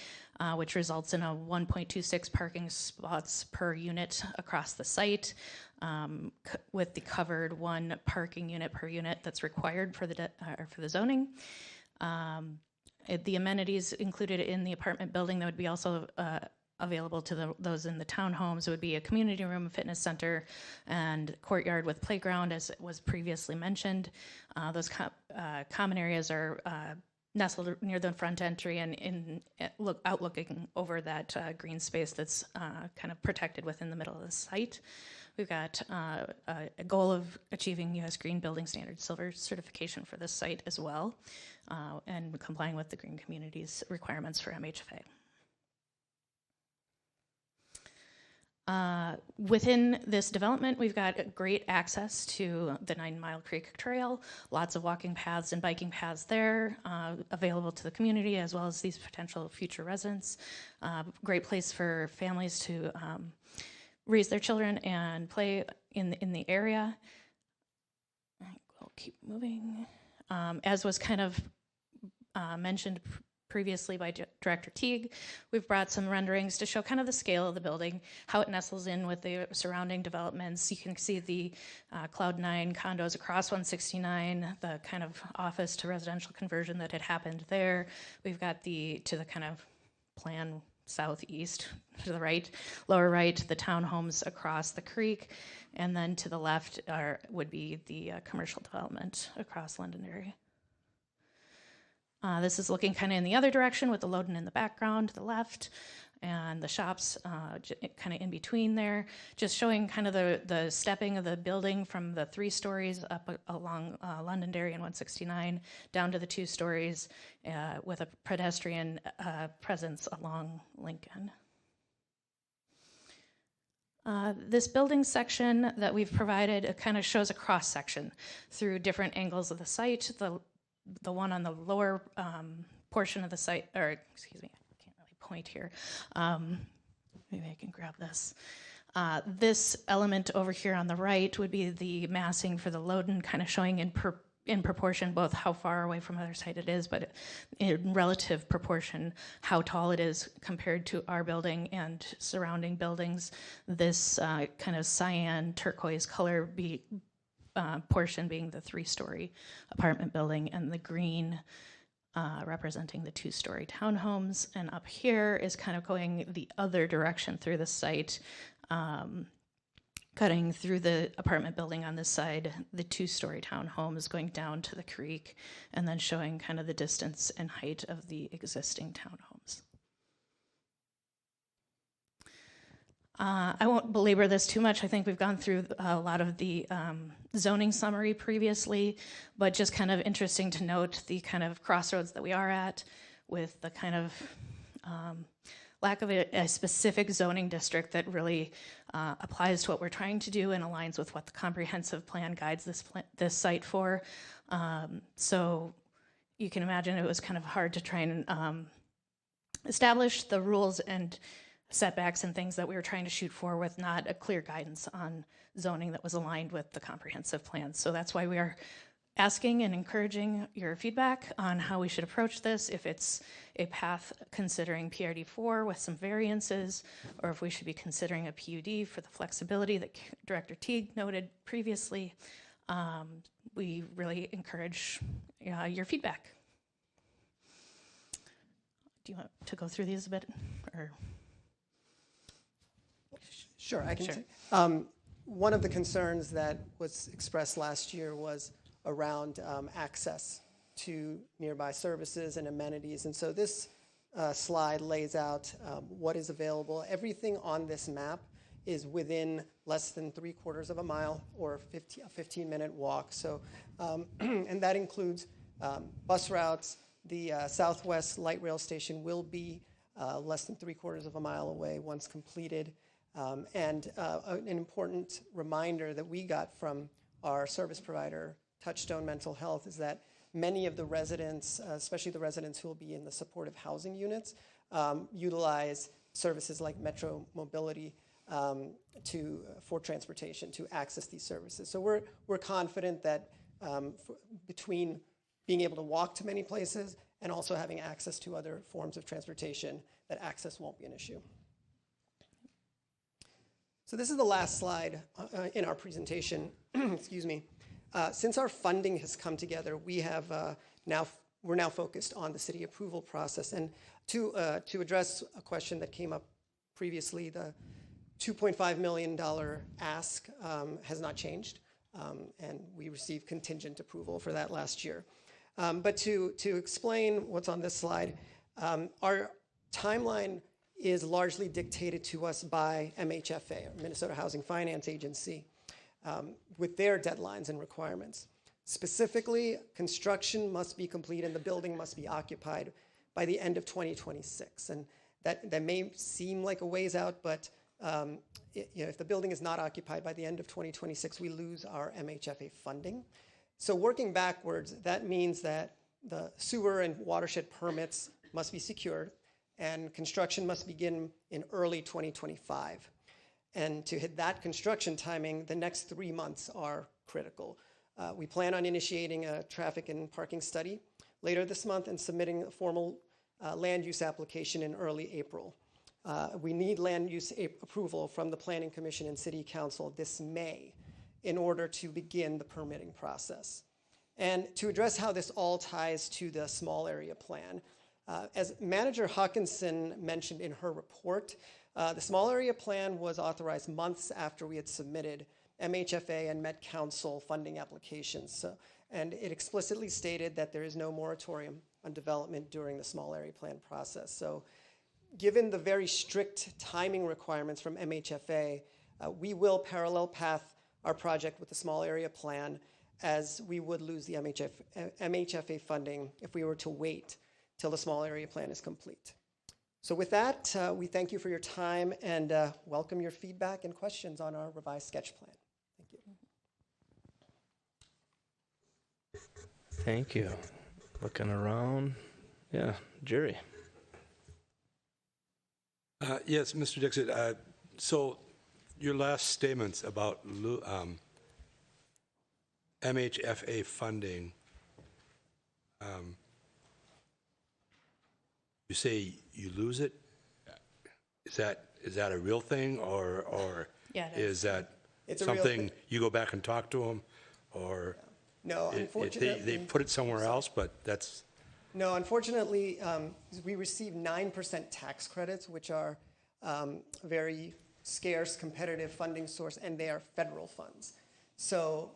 which results in a 1.26 parking spots per unit across the site, with the covered 1 parking unit per unit that's required for the zoning. The amenities included in the apartment building that would be also available to those in the townhomes would be a community room, fitness center, and courtyard with playground, as was previously mentioned. Those common areas are nestled near the front entry and outlooking over that green space that's kind of protected within the middle of the site. We've got a goal of achieving U.S. Green Building Standard Silver certification for this site as well, and complying with the Green Communities requirements for MHFA. Within this development, we've got great access to the 9 Mile Creek Trail, lots of walking paths and biking paths there available to the community as well as these potential future residents. Great place for families to raise their children and play in the area. We'll keep moving. As was kind of mentioned previously by Director Teague, we've brought some renderings to show kind of the scale of the building, how it nestles in with the surrounding developments. You can see the Cloud 9 condos across 169, the kind of office to residential conversion that had happened there. We've got to the kind of plan southeast to the right, lower right, the townhomes across the creek, and then to the left would be the commercial development across Londonderry. This is looking kind of in the other direction with the Loden in the background to the left, and the shops kind of in between there, just showing kind of the stepping of the building from the 3 stories up along Londonderry and 169 down to the 2 stories with a pedestrian presence along Lincoln. This building section that we've provided kind of shows a cross section through different angles of the site. The one on the lower portion of the site, or excuse me, I can't really point here. Maybe I can grab this. This element over here on the right would be the massing for the Loden, kind of showing in in proportion, both how far away from other site it is, but in relative proportion, how tall it is compared to our building and surrounding buildings. This kind of cyan turquoise color portion being the 3-story apartment building, and the green representing the 2-story townhomes. And up here is kind of going the other direction through the site, cutting through the apartment building on this side, the 2-story townhomes going down to the creek, and then showing kind of the distance and height of the existing townhomes. I won't belabor this too much. I think we've gone through a lot of the zoning summary previously, but just kind of interesting to note the kind of crossroads that we are at with the kind of lack of a specific zoning district that really applies to what we're trying to do and aligns with what the comprehensive plan guides this site for. So you can imagine it was kind of hard to try and establish the rules and setbacks and things that we were trying to shoot for with not a clear guidance on zoning that was aligned with the comprehensive plan. So that's why we are asking and encouraging your feedback on how we should approach this, if it's a path considering PRD4 with some variances, or if we should be considering a PUD for the flexibility that Director Teague noted previously. We really encourage your feedback. Do you want to go through these a bit? Or? Sure, I can. Sure. One of the concerns that was expressed last year was around access to nearby services and amenities. And so this slide lays out what is available. Everything on this map is within less than 3/4 of a mile or a 15-minute walk. So, and that includes bus routes. The Southwest Light Rail Station will be less than 3/4 of a mile away once completed. And an important reminder that we got from our service provider, Touchstone Mental Health, is that many of the residents, especially the residents who will be in the supportive housing units, utilize services like Metro Mobility for transportation to access these services. So we're confident that between being able to walk to many places and also having access to other forms of transportation, that access won't be an issue. So this is the last slide in our presentation. Excuse me. Since our funding has come together, we're now focused on the city approval process. And to address a question that came up previously, the $2.5 million ask has not changed, and we received contingent approval for that last year. But to explain what's on this slide, our timeline is largely dictated to us by MHFA, Minnesota Housing Finance Agency, with their deadlines and requirements. Specifically, construction must be complete and the building must be occupied by the end of 2026. And that may seem like a ways out, but if the building is not occupied by the end of 2026, we lose our MHFA funding. So working backwards, that means that the sewer and watershed permits must be secured, and construction must begin in early 2025. And to hit that construction timing, the next 3 months are critical. We plan on initiating a traffic and parking study later this month and submitting a formal land use application in early April. We need land use approval from the Planning Commission and City Council this May in order to begin the permitting process. And to address how this all ties to the small area plan, as Manager Hawkinson mentioned in her report, the small area plan was authorized months after we had submitted MHFA and Met Council funding applications. And it explicitly stated that there is no moratorium on development during the small area plan process. So given the very strict timing requirements from MHFA, we will parallel path our project with the small area plan, as we would lose the MHFA funding if we were to wait till the small area plan is complete. So with that, we thank you for your time and welcome your feedback and questions on our revised sketch plan. Thank you. Thank you. Looking around. Yeah, Jerry. Yes, Mr. Dixon. So your last statements about MHFA funding, you say you lose it? Is that a real thing, or Yeah, it is. is that It's a real something thing. you go back and talk to them, or No, unfortunately. they put it somewhere else? But that's No, unfortunately, we receive 9% tax credits, which are very scarce, competitive funding source, and they are federal funds. So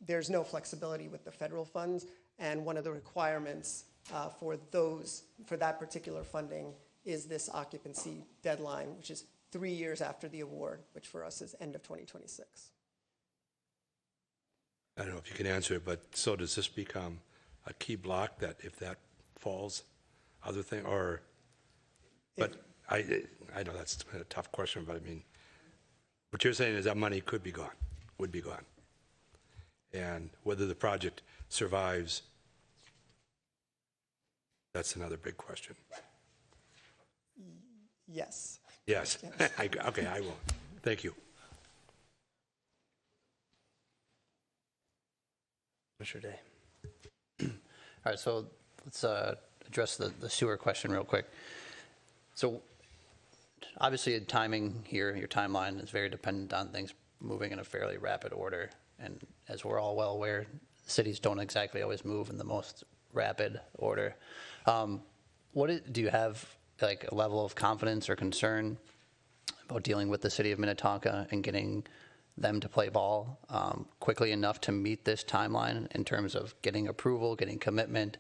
there's no flexibility with the federal funds, and one of the requirements for that particular funding is this occupancy deadline, which is 3 years after the award, which for us is end of 2026. I don't know if you can answer it, but so does this become a key block that if that falls, other thing, or? But I know that's a tough question, but I mean, what you're saying is that money could be gone, would be gone, and whether the project survives, that's another big question. Yes. Yes. Okay, I will. Thank you. Commissioner Day. All right, so let's address the sewer question real quick. So obviously, the timing here, your timeline is very dependent on things moving in a fairly rapid order. And as we're all well aware, cities don't exactly always move in the most rapid order. Do you have like a level of confidence or concern about dealing with the city of Minnetonka and getting them to play ball quickly enough to meet this timeline in terms of getting approval, getting commitment?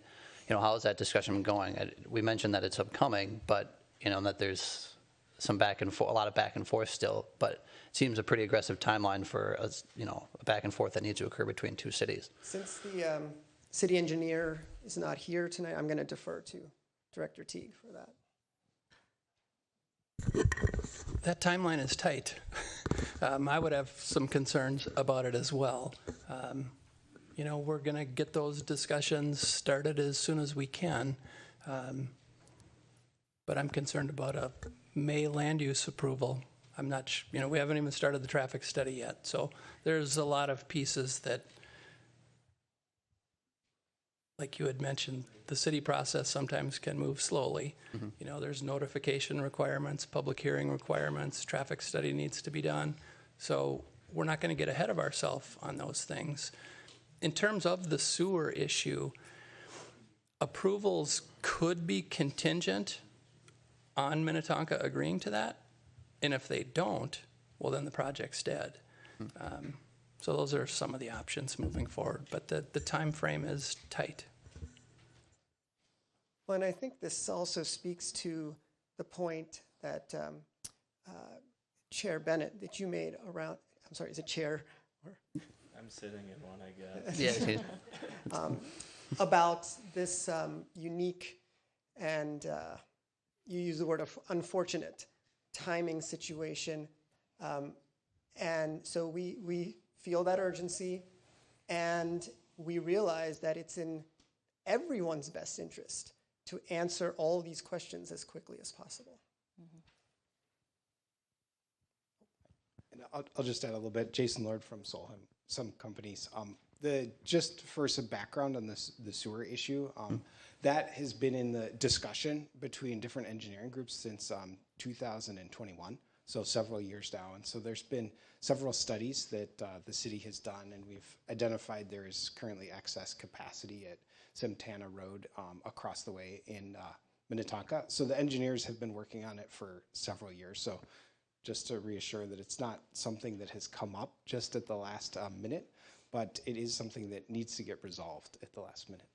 You know, how is that discussion going? We mentioned that it's upcoming, but you know that there's some back and forth, a lot of back and forth still. But it seems a pretty aggressive timeline for a back and forth that needs to occur between two cities. Since the city engineer is not here tonight, I'm going to defer to Director Teague for that. That timeline is tight. I would have some concerns about it as well. We're going to get those discussions started as soon as we can. But I'm concerned about a May land use approval. I'm not, we haven't even started the traffic study yet. So there's a lot of pieces that, like you had mentioned, the city process sometimes can move slowly. Mm-hmm. There's notification requirements, public hearing requirements, traffic study needs to be done. So we're not going to get ahead of ourselves on those things. In terms of the sewer issue, approvals could be contingent on Minnetonka agreeing to that. And if they don't, well, then the project's dead. Mm-hmm. So those are some of the options moving forward, but the time frame is tight. Well, and I think this also speaks to the point that Chair Bennett, that you made around, I'm sorry, is it Chair? I'm sitting in one, I guess. Yeah. About this unique and you use the word of unfortunate timing situation. And so we feel that urgency, and we realize that it's in everyone's best interest to answer all these questions as quickly as possible. And I'll just add a little bit. Jason Lord from Solheim, some companies. Just for some background on the sewer issue, that has been in the discussion between different engineering groups since 2021. So several years now. And so there's been several studies that the city has done, and we've identified there is currently excess capacity at Santana Road across the way in Minnetonka. So the engineers have been working on it for several years. So just to reassure that it's not something that has come up just at the last minute, but it is something that needs to get resolved at the last minute.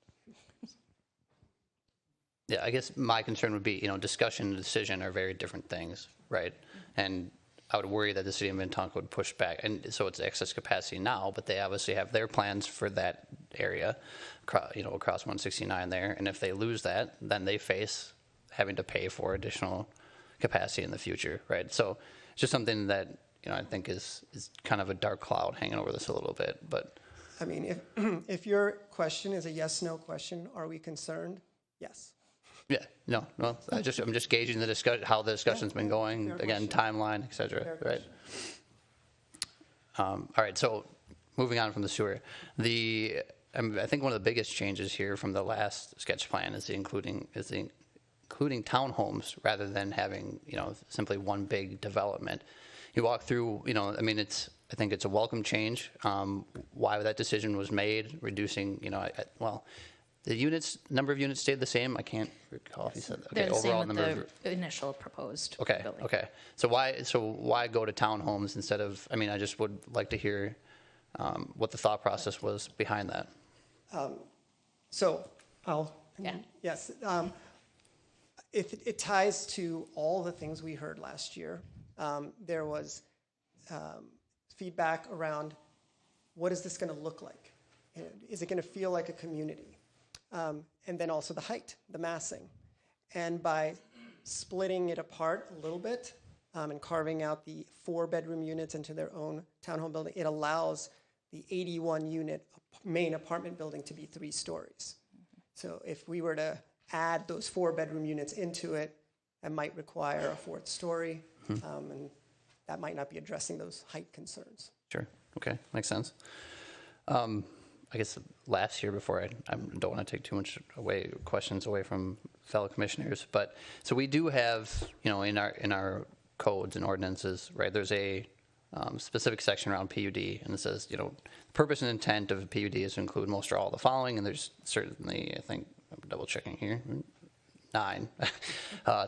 Yeah, I guess my concern would be, discussion and decision are very different things, right? And I would worry that the city of Minnetonka would push back. And so it's excess capacity now, but they obviously have their plans for that area, across 169 there. And if they lose that, then they face having to pay for additional capacity in the future, right? So it's just something that, I think is kind of a dark cloud hanging over this a little bit. But I mean, if your question is a yes/no question, are we concerned? Yes. yeah, no, I'm just gauging how the discussion's been going. Again, timeline, et cetera, right? All right, so moving on from the sewer, I think one of the biggest changes here from the last sketch plan is including townhomes rather than having, simply one big development. You walk through, I think it's a welcome change. Why that decision was made, reducing, the number of units stayed the same. I can't recall if you said that. They're the same overall with number. the initial proposed Okay. building. Okay. So why go to townhomes instead of? I just would like to hear what the thought process was behind that. So I'll, Yeah. yes. It ties to all the things we heard last year. There was feedback around what is this going to look like? Is it going to feel like a community? And then also the height, the massing. And by splitting it apart a little bit and carving out the 4-bedroom units into their own townhome building, it allows the 81-unit main apartment building to be 3 stories. So if we were to add those 4-bedroom units into it, that might require a 4th story, and that might not be addressing those height concerns. Sure. Okay. Makes sense. I guess last year, before I don't want to take too much questions away from fellow commissioners, but so we do have, in our codes and ordinances, right? There's a specific section around PUD, and it says, purpose and intent of a PUD is to include most or all the following, and there's certainly, I think, I'm double checking here, 9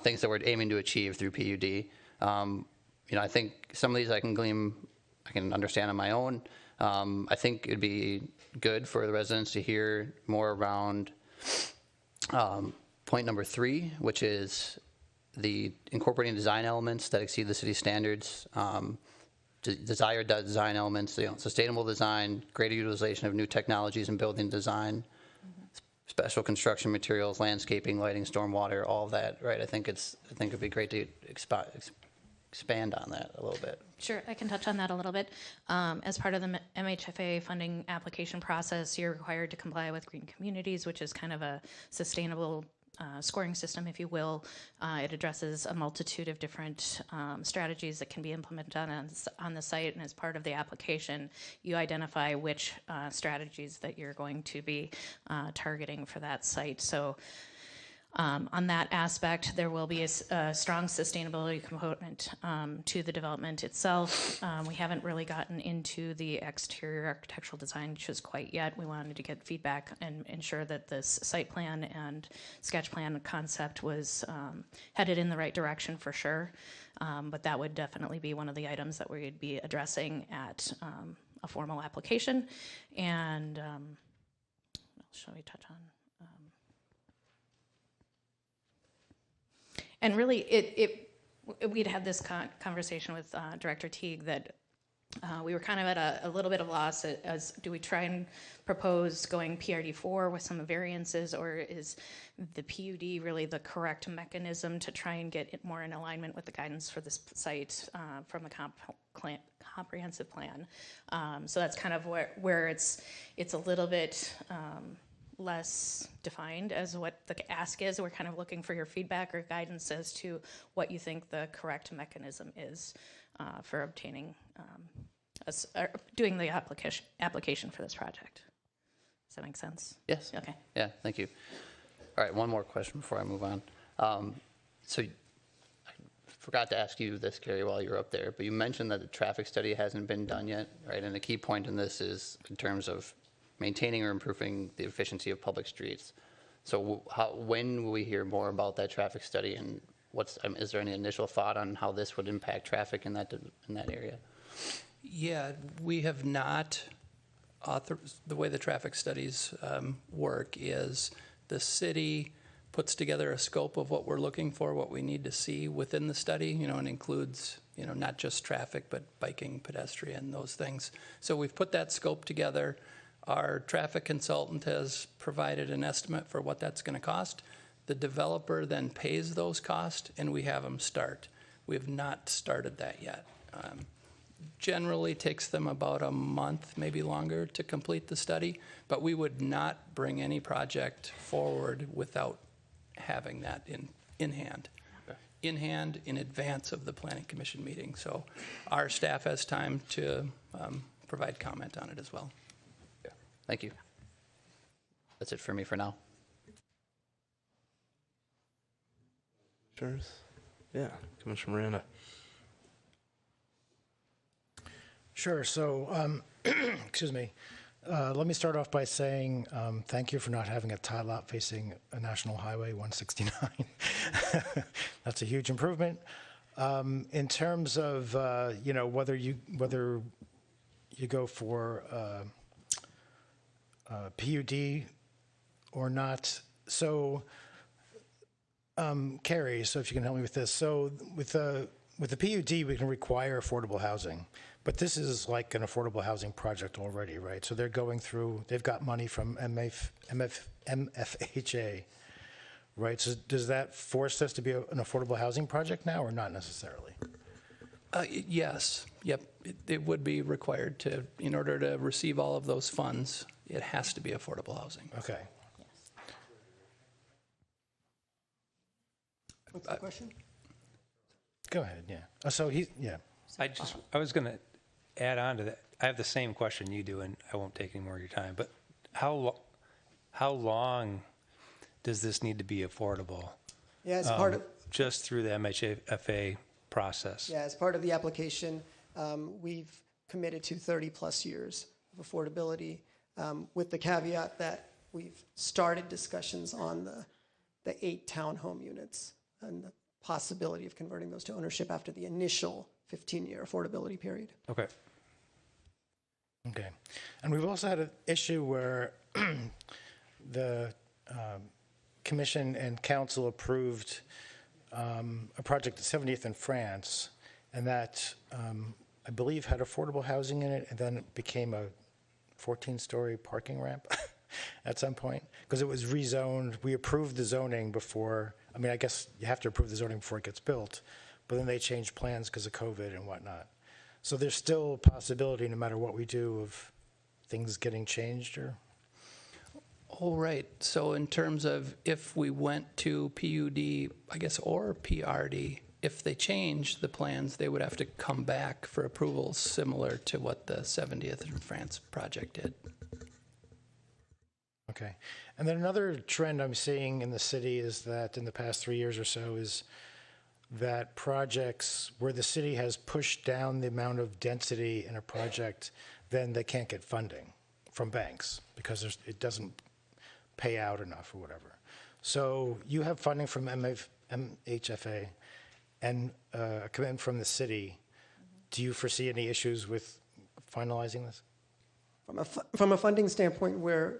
things that we're aiming to achieve through PUD. I think some of these I can understand on my own. I think it'd be good for the residents to hear more around point number 3, which is the incorporating design elements that exceed the city standards, desired design elements, sustainable design, greater utilization of new technologies in building design, special construction materials, landscaping, lighting, stormwater, all of that, right? I think it'd be great to expand on that a little bit. Sure, I can touch on that a little bit. As part of the MHFA funding application process, you're required to comply with Green Communities, which is kind of a sustainable scoring system, if you will. It addresses a multitude of different strategies that can be implemented on the site, and as part of the application, you identify which strategies that you're going to be targeting for that site. So on that aspect, there will be a strong sustainability component to the development itself. We haven't really gotten into the exterior architectural design just quite yet. We wanted to get feedback and ensure that this site plan and sketch plan concept was headed in the right direction for sure. But that would definitely be one of the items that we would be addressing at a formal application. And shall we touch on? And really, we'd had this conversation with Director Teague that we were kind of at a little bit of loss as do we try and propose going PRD4 with some variances, or is the PUD really the correct mechanism to try and get it more in alignment with the guidance for this site from the comprehensive plan? So that's kind of where it's a little bit less defined as what the ask is. We're kind of looking for your feedback or guidance as to what you think the correct mechanism is for obtaining, doing the application for this project. Does that make sense? Yes. Okay. Yeah, thank you. All right, one more question before I move on. So I forgot to ask you this, Gary, while you were up there, but you mentioned that the traffic study hasn't been done yet, right? And a key point in this is in terms of maintaining or improving the efficiency of public streets. So when will we hear more about that traffic study, and is there any initial thought on how this would impact traffic in that area? Yeah, we have not the way the traffic studies work is the city puts together a scope of what we're looking for, what we need to see within the study, and includes, not just traffic, but biking, pedestrian, those things. So we've put that scope together. Our traffic consultant has provided an estimate for what that's going to cost. The developer then pays those costs, and we have them start. We have not started that yet. Generally takes them about a month, maybe longer, to complete the study, but we would not bring any project forward without having that in hand. Okay. In hand in advance of the Planning Commission meeting. So our staff has time to provide comment on it as well. Thank you. That's it for me for now. Sure. Yeah, Commissioner Miranda. Sure. So, excuse me. Let me start off by saying thank you for not having a tie lot facing a national highway 169. That's a huge improvement. In terms of whether you go for PUD or not. So, Carrie, so if you can help me with this. So with the PUD, we can require affordable housing, but this is like an affordable housing project already, right? So they're going through, they've got money from MFHA, right? So does that force this to be an affordable housing project now or not necessarily? Yes, yep, it would be required to, in order to receive all of those funds, it has to be affordable housing. Okay. What's the question? Go ahead, yeah. I was going to add on to that. I have the same question you do, and I won't take any more of your time, but how long does this need to be affordable? Yeah, as part of just through the MHFA process. Yeah, as part of the application, we've committed to 30-plus years of affordability, with the caveat that we've started discussions on the 8 townhome units and the possibility of converting those to ownership after the initial 15-year affordability period. Okay. Okay. And we've also had an issue where the commission and council approved a project at 70th and France, and that I believe had affordable housing in it, and then it became a 14-story parking ramp at some point because it was rezoned. We approved the zoning before. I mean, I guess you have to approve the zoning before it gets built, but then they changed plans because of COVID and whatnot. So there's still a possibility, no matter what we do, of things getting changed or? All right, so in terms of if we went to PUD, I guess, or PRD, if they change the plans, they would have to come back for approvals similar to what the 70th and France project did. Okay. And then another trend I'm seeing in the city is that in the past 3 years or so is that projects where the city has pushed down the amount of density in a project, then they can't get funding from banks because it doesn't pay out enough or whatever. So you have funding from MHFA and a commitment from the city. Do you foresee any issues with finalizing this? From a funding standpoint, we're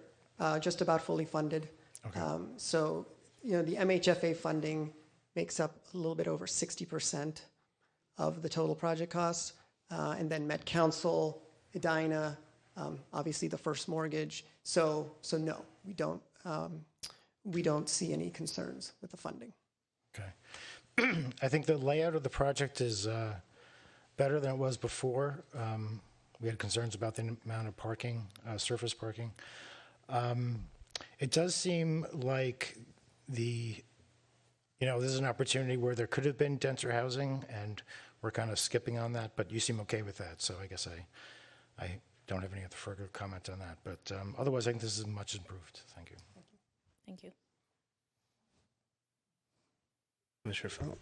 just about fully funded. Okay. So, the MHFA funding makes up a little bit over 60% of the total project costs. And then Met Council, Edina, obviously the first mortgage. So no, we don't see any concerns with the funding. Okay. I think the layout of the project is better than it was before. We had concerns about the amount of parking, surface parking. It does seem like this is an opportunity where there could have been denser housing, and we're kind of skipping on that, but you seem okay with that, so I guess I don't have any other further comment on that. But otherwise, I think this is much improved. Thank you. Thank you. Commissioner Felt.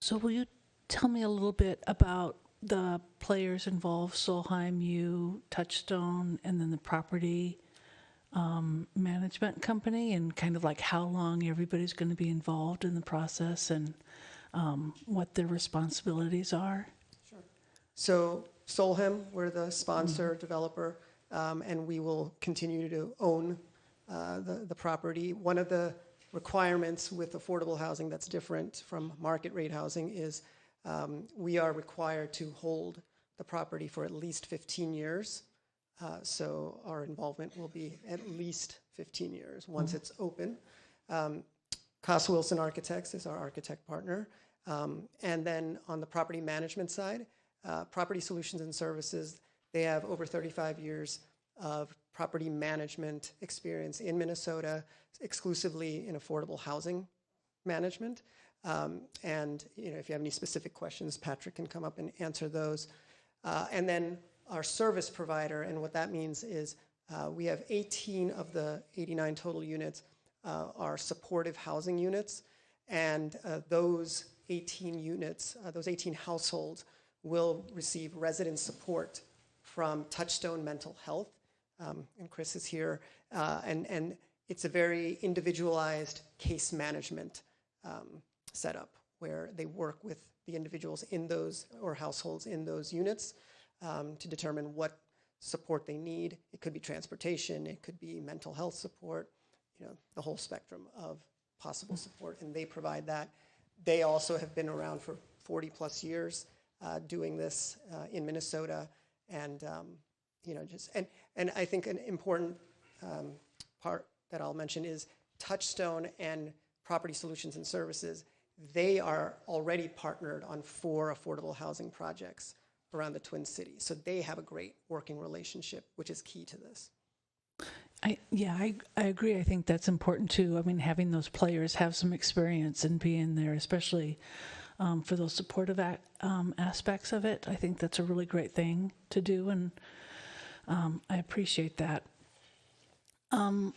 So will you tell me a little bit about the players involved, Solheim, you, Touchstone, and then the property management company, and kind of like how long everybody's going to be involved in the process and what their responsibilities are? Sure. So Solheim, we're the sponsor developer, and we will continue to own the property. One of the requirements with affordable housing that's different from market rate housing is we are required to hold the property for at least 15 years. So our involvement will be at least 15 years once it's open. Coss Wilson Architects is our architect partner. And then on the property management side, Property Solutions and Services, they have over 35 years of property management experience in Minnesota, exclusively in affordable housing management. And if you have any specific questions, Patrick can come up and answer those. And then our service provider, and what that means is we have 18 of the 89 total units are supportive housing units, and those 18 units, those 18 households will receive resident support from Touchstone Mental Health, and Chris is here, and it's a very individualized case management setup where they work with the individuals in those, or households in those units, to determine what support they need. It could be transportation, it could be mental health support, the whole spectrum of possible support, and they provide that. They also have been around for 40 plus years doing this in Minnesota, and and I think an important part that I'll mention is Touchstone and Property Solutions and Services. They are already partnered on 4 affordable housing projects around the Twin Cities, so they have a great working relationship, which is key to this. I agree. I think that's important too. I mean, having those players have some experience and being there, especially for those supportive aspects of it, I think that's a really great thing to do, and I appreciate that. And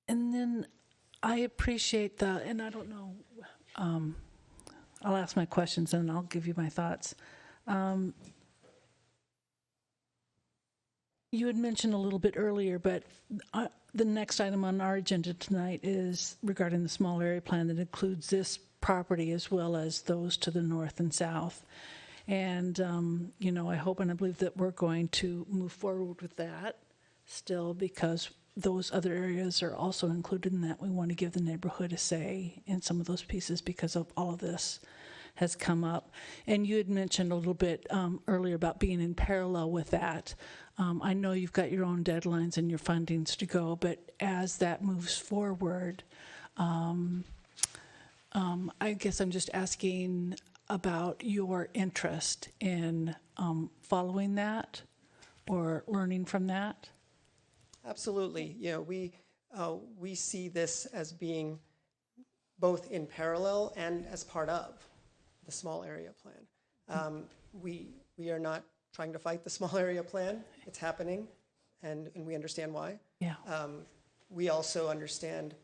then I appreciate and I don't know, I'll ask my questions and I'll give you my thoughts. You had mentioned a little bit earlier, but the next item on our agenda tonight is regarding the small area plan that includes this property as well as those to the north and south. And, I hope and I believe that we're going to move forward with that still, because those other areas are also included in that. We want to give the neighborhood a say in some of those pieces because of all of this has come up. And you had mentioned a little bit earlier about being in parallel with that. I know you've got your own deadlines and your fundings to go, but as that moves forward, I guess I'm just asking about your interest in following that or learning from that. Absolutely. We see this as being both in parallel and as part of the small area plan. We are not trying to fight the small area plan. It's happening, and we understand why. Yeah. We also understand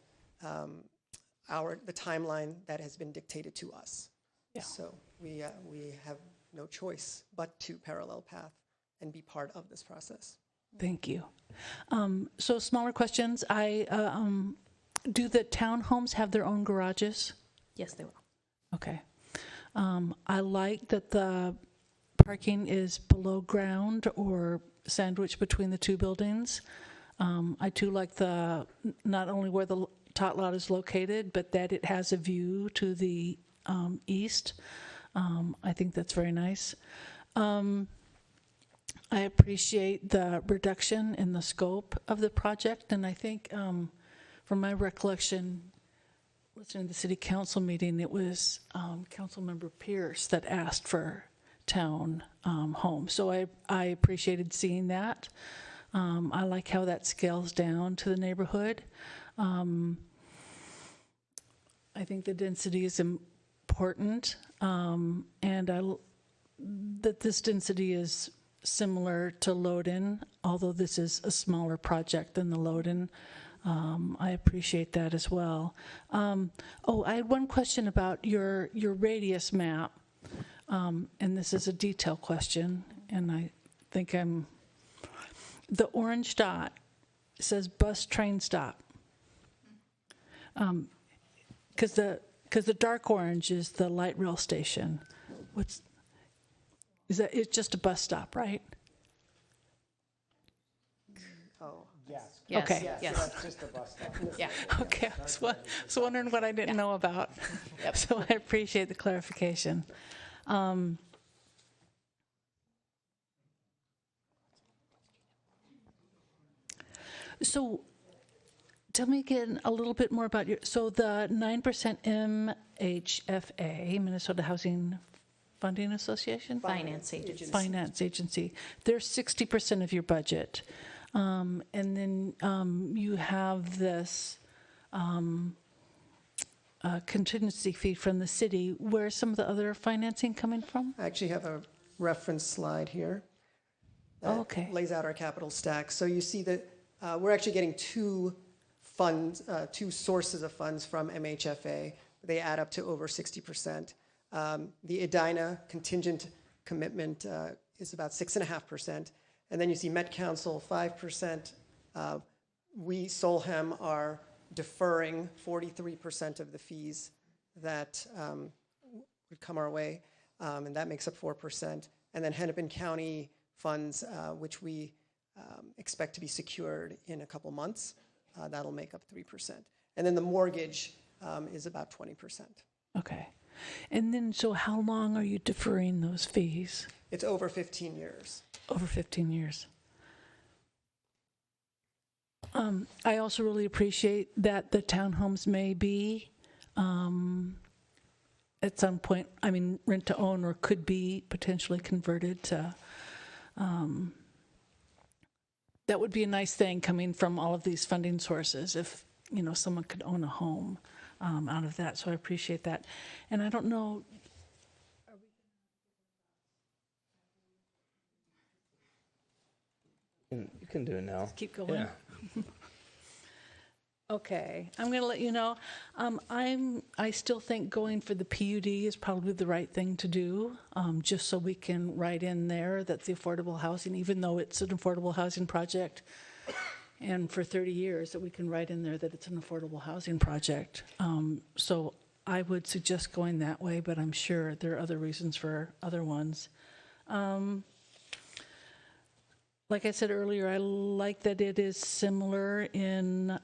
the timeline that has been dictated to us. Yeah. So we have no choice but to parallel path and be part of this process. Thank you. So smaller questions. Do the townhomes have their own garages? Yes, they will. Okay. I like that the parking is below ground or sandwiched between the two buildings. I too like not only where the tot lot is located, but that it has a view to the east. I think that's very nice. I appreciate the reduction in the scope of the project, and I think from my recollection, listening to the city council meeting, it was Councilmember Pierce that asked for town homes. So I appreciated seeing that. I like how that scales down to the neighborhood. I think the density is important, and that this density is similar to Loden, although this is a smaller project than the Loden. I appreciate that as well. I had one question about your radius map, and this is a detail question, and I think the orange dot says bus train stop. Because the dark orange is the light rail station. It's just a bus stop, right? Oh, Yes. Okay. Yes. that's just a bus stop. Yeah. Okay, I was wondering what I didn't know about. Yep. So I appreciate the clarification. So tell me again a little bit more about so the 9% MHFA, Minnesota Housing Funding Association? Finance agency. Finance Agency. They're 60% of your budget. And then you have this contingency fee from the city. Where's some of the other financing coming from? I actually have a reference slide here that Okay. lays out our capital stack. So you see that we're actually getting two sources of funds from MHFA. They add up to over 60%. The Edina contingent commitment is about 6.5%. And then you see Met Council, 5%. We, Solheim, are deferring 43% of the fees that would come our way, and that makes up 4%. And then Hennepin County funds, which we expect to be secured in a couple months, that'll make up 3%. And then the mortgage is about 20%. Okay. And then, so how long are you deferring those fees? It's over 15 years. Over 15 years. I also really appreciate that the townhomes may be, at some point, I mean, rent to own, or could be potentially converted to, that would be a nice thing coming from all of these funding sources, if, you know, someone could own a home out of that. So I appreciate that. And I don't know, You can do it now. keep going. Yeah. Okay, I'm going to let you know. I still think going for the PUD is probably the right thing to do, just so we can write in there that the affordable housing, even though it's an affordable housing project, and for 30 years, that we can write in there that it's an affordable housing project. So I would suggest going that way, but I'm sure there are other reasons for other ones. Like I said earlier, I like that it is similar in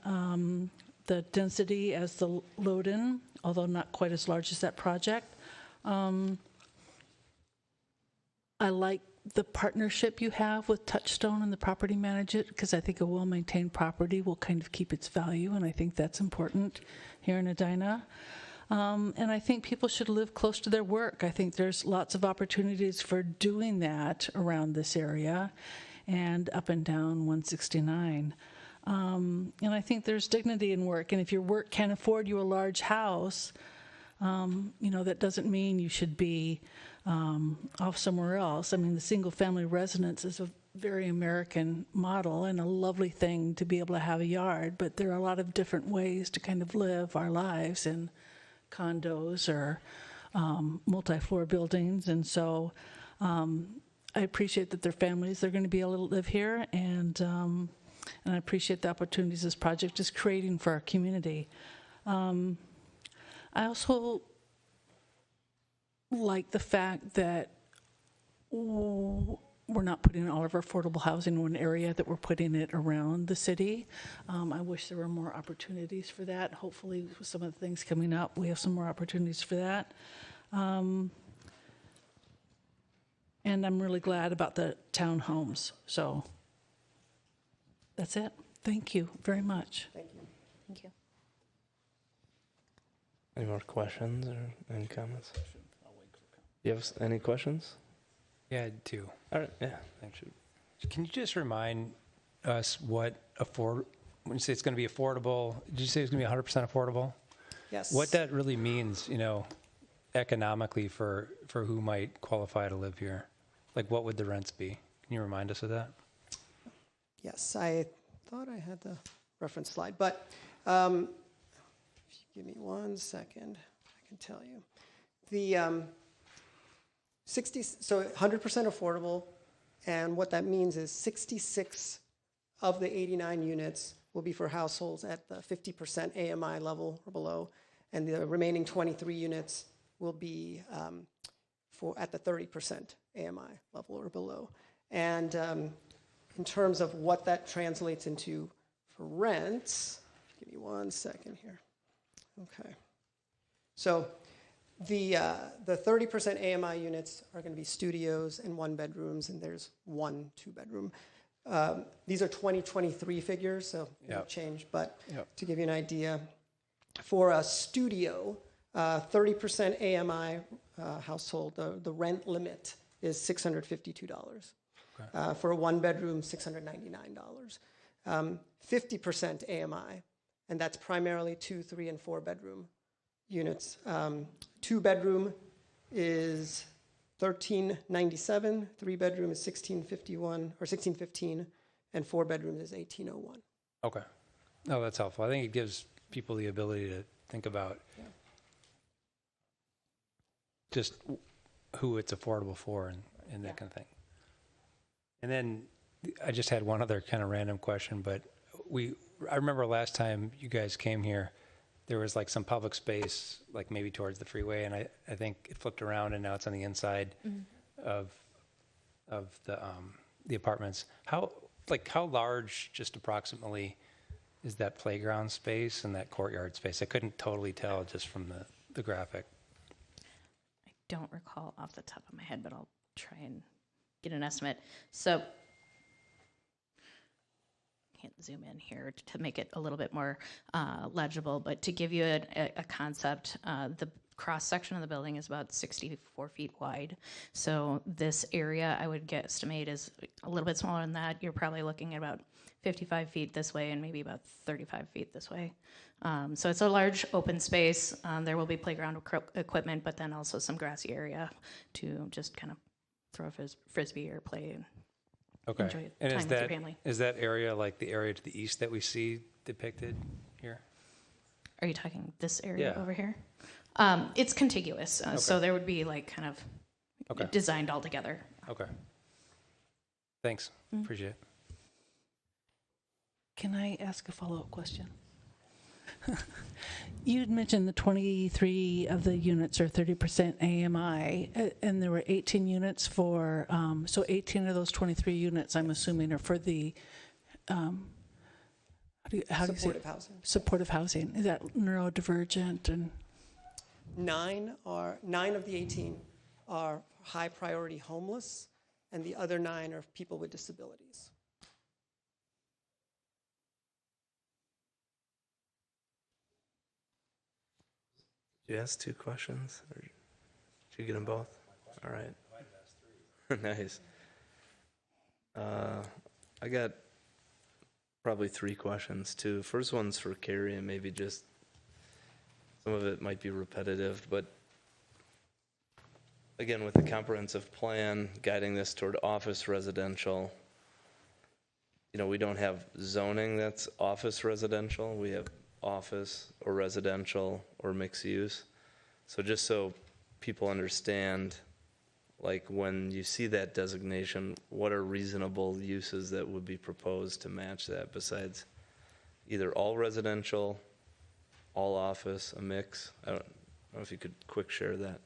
the density as the Loden, although not quite as large as that project. I like the partnership you have with Touchstone and the property manager, because I think a well-maintained property will kind of keep its value, and I think that's important here in Edina. And I think people should live close to their work. I think there's lots of opportunities for doing that around this area and up and down 169. And I think there's dignity in work. And if your work can't afford you a large house, you know, that doesn't mean you should be off somewhere else. I mean, the single-family residence is a very American model and a lovely thing to be able to have a yard, but there are a lot of different ways to kind of live our lives in condos or multi-floor buildings. And so I appreciate that their families are going to be able to live here, and I appreciate the opportunities this project is creating for our community. I also like the fact that we're not putting all of our affordable housing in one area, that we're putting it around the city. I wish there were more opportunities for that. Hopefully, with some of the things coming up, we have some more opportunities for that. And I'm really glad about the townhomes. So that's it. Thank you very much. Thank you. Thank you. Any more questions or any comments? You have any questions? Yeah, I do. All right, yeah. Can you just remind us what when you say it's going to be affordable, did you say it's going to be 100% affordable? Yes. What that really means, you know, economically for who might qualify to live here? Like, what would the rents be? Can you remind us of that? Yes, I thought I had the reference slide, but if you give me 1 second, I can tell you. The 100% affordable, and what that means is 66 of the 89 units will be for households at the 50% AMI level or below, and the remaining 23 units will be at the 30% AMI level or below. And in terms of what that translates into for rents, give me 1 second here. Okay. So the 30% AMI units are going to be studios and 1-bedrooms, and there's 1 2-bedroom. These are 2023 figures, so they change. But to give you an idea, for a studio, 30% AMI household, the rent limit is $652. For a one-bedroom, $699. 50% AMI, and that's primarily 2, 3, and 4-bedroom units. Two-bedroom is $1,397, three-bedroom is $1,651 or $1,615, and 4 bedrooms is $1,801. Okay. No, that's helpful. I think it gives people the ability to think about just who it's affordable for and that kind of thing. And then I just had one other kind of random question, but I remember last time you guys came here, there was like some public space, like maybe towards the freeway, and I think it flipped around and now it's on the inside of the apartments. How large, just approximately, is that playground space and that courtyard space? I couldn't totally tell just from the graphic. I don't recall off the top of my head, but I'll try and get an estimate. So can't zoom in here to make it a little bit more legible, but to give you a concept, the cross section of the building is about 64 feet wide. So this area I would guesstimate is a little bit smaller than that. You're probably looking at about 55 feet this way and maybe about 35 feet this way. So it's a large open space. There will be playground equipment, but then also some grassy area to just kind of throw a frisbee or play and enjoy time with your family. Is that area like the area to the east that we see depicted here? Are you talking this area Yeah. over here? It's contiguous, so there would be like kind of designed all together. Okay. Thanks. Appreciate it. Can I ask a follow-up question? You had mentioned the 23 of the units are 30% AMI, and there were 18 units for, so 18 of those 23 units, I'm assuming, are for the, how do you say Supportive housing. Supportive housing. Is that neurodivergent and? 9 of the 18 are high priority homeless, and the other 9 are people with disabilities. Did you ask 2 questions, or did you get them both? All right. Nice. I got probably 3 questions too. First one's for Carrie, and maybe just some of it might be repetitive, but again, with the comprehensive plan guiding this toward office residential, we don't have zoning that's office residential. We have office or residential or mixed use. So just so people understand, like when you see that designation, what are reasonable uses that would be proposed to match that besides either all residential, all office, a mix? I don't know if you could quick share that.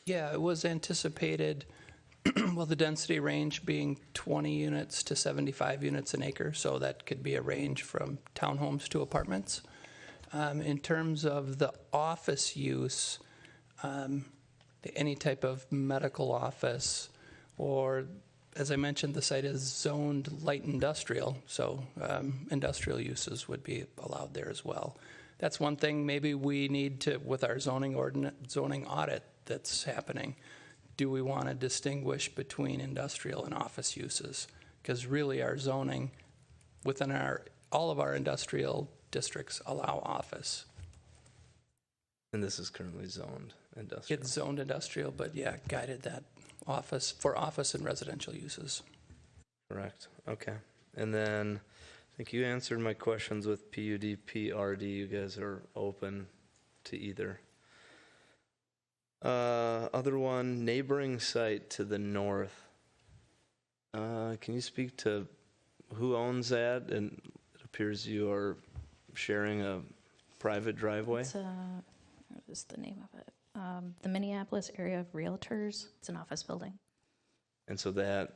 Yeah, it was anticipated, well, the density range being 20 units to 75 units an acre, so that could be a range from townhomes to apartments. In terms of the office use, any type of medical office, or as I mentioned, the site is zoned light industrial, so industrial uses would be allowed there as well. That's one thing maybe we need to, with our zoning audit that's happening, do we want to distinguish between industrial and office uses? Because really our zoning within all of our industrial districts allow office. And this is currently zoned industrial. It's zoned industrial, but yeah, guided that office for office and residential uses. Correct. Okay. And then I think you answered my questions with PUD, PRD. You guys are open to either. Other one, neighboring site to the north. Can you speak to who owns that? And it appears you are sharing a private driveway. What is the name of it? The Minneapolis Area of Realtors. It's an office building. And so that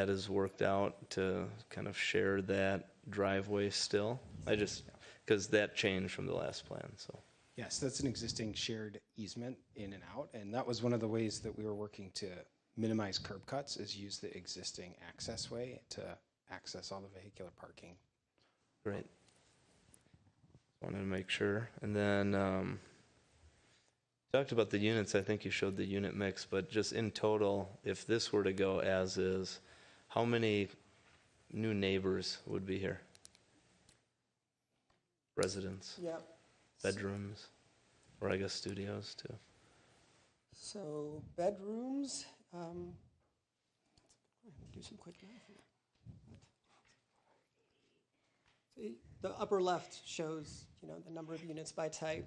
is worked out to kind of share that driveway still? Because that changed from the last plan, so. Yes, that's an existing shared easement in and out, and that was one of the ways that we were working to minimize curb cuts, is use the existing access way to access all the vehicular parking. Great. Wanted to make sure. And then, Talked about the units, I think you showed the unit mix, but just in total, if this were to go as is, how many new neighbors would be here? Residents, Yeah. bedrooms, or I guess studios too. So bedrooms, do some quick math here. See, the upper left shows, the number of units by type,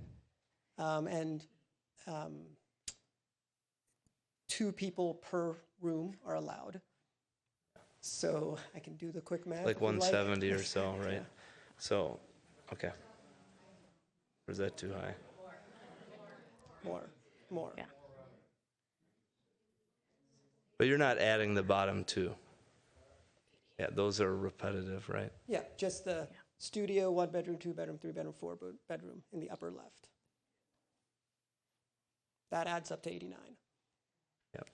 and 2 people per room are allowed. So I can do the quick math. Like if you 170 or so, right? Yeah. So, okay. Or is that too high? More. Yeah. But you're not adding the bottom 2. Yeah, those are repetitive, right? Yeah, just the studio, 1 bedroom, 2 bedroom, 3 bedroom, 4 bedroom in the upper left. That adds up to 89. Yep.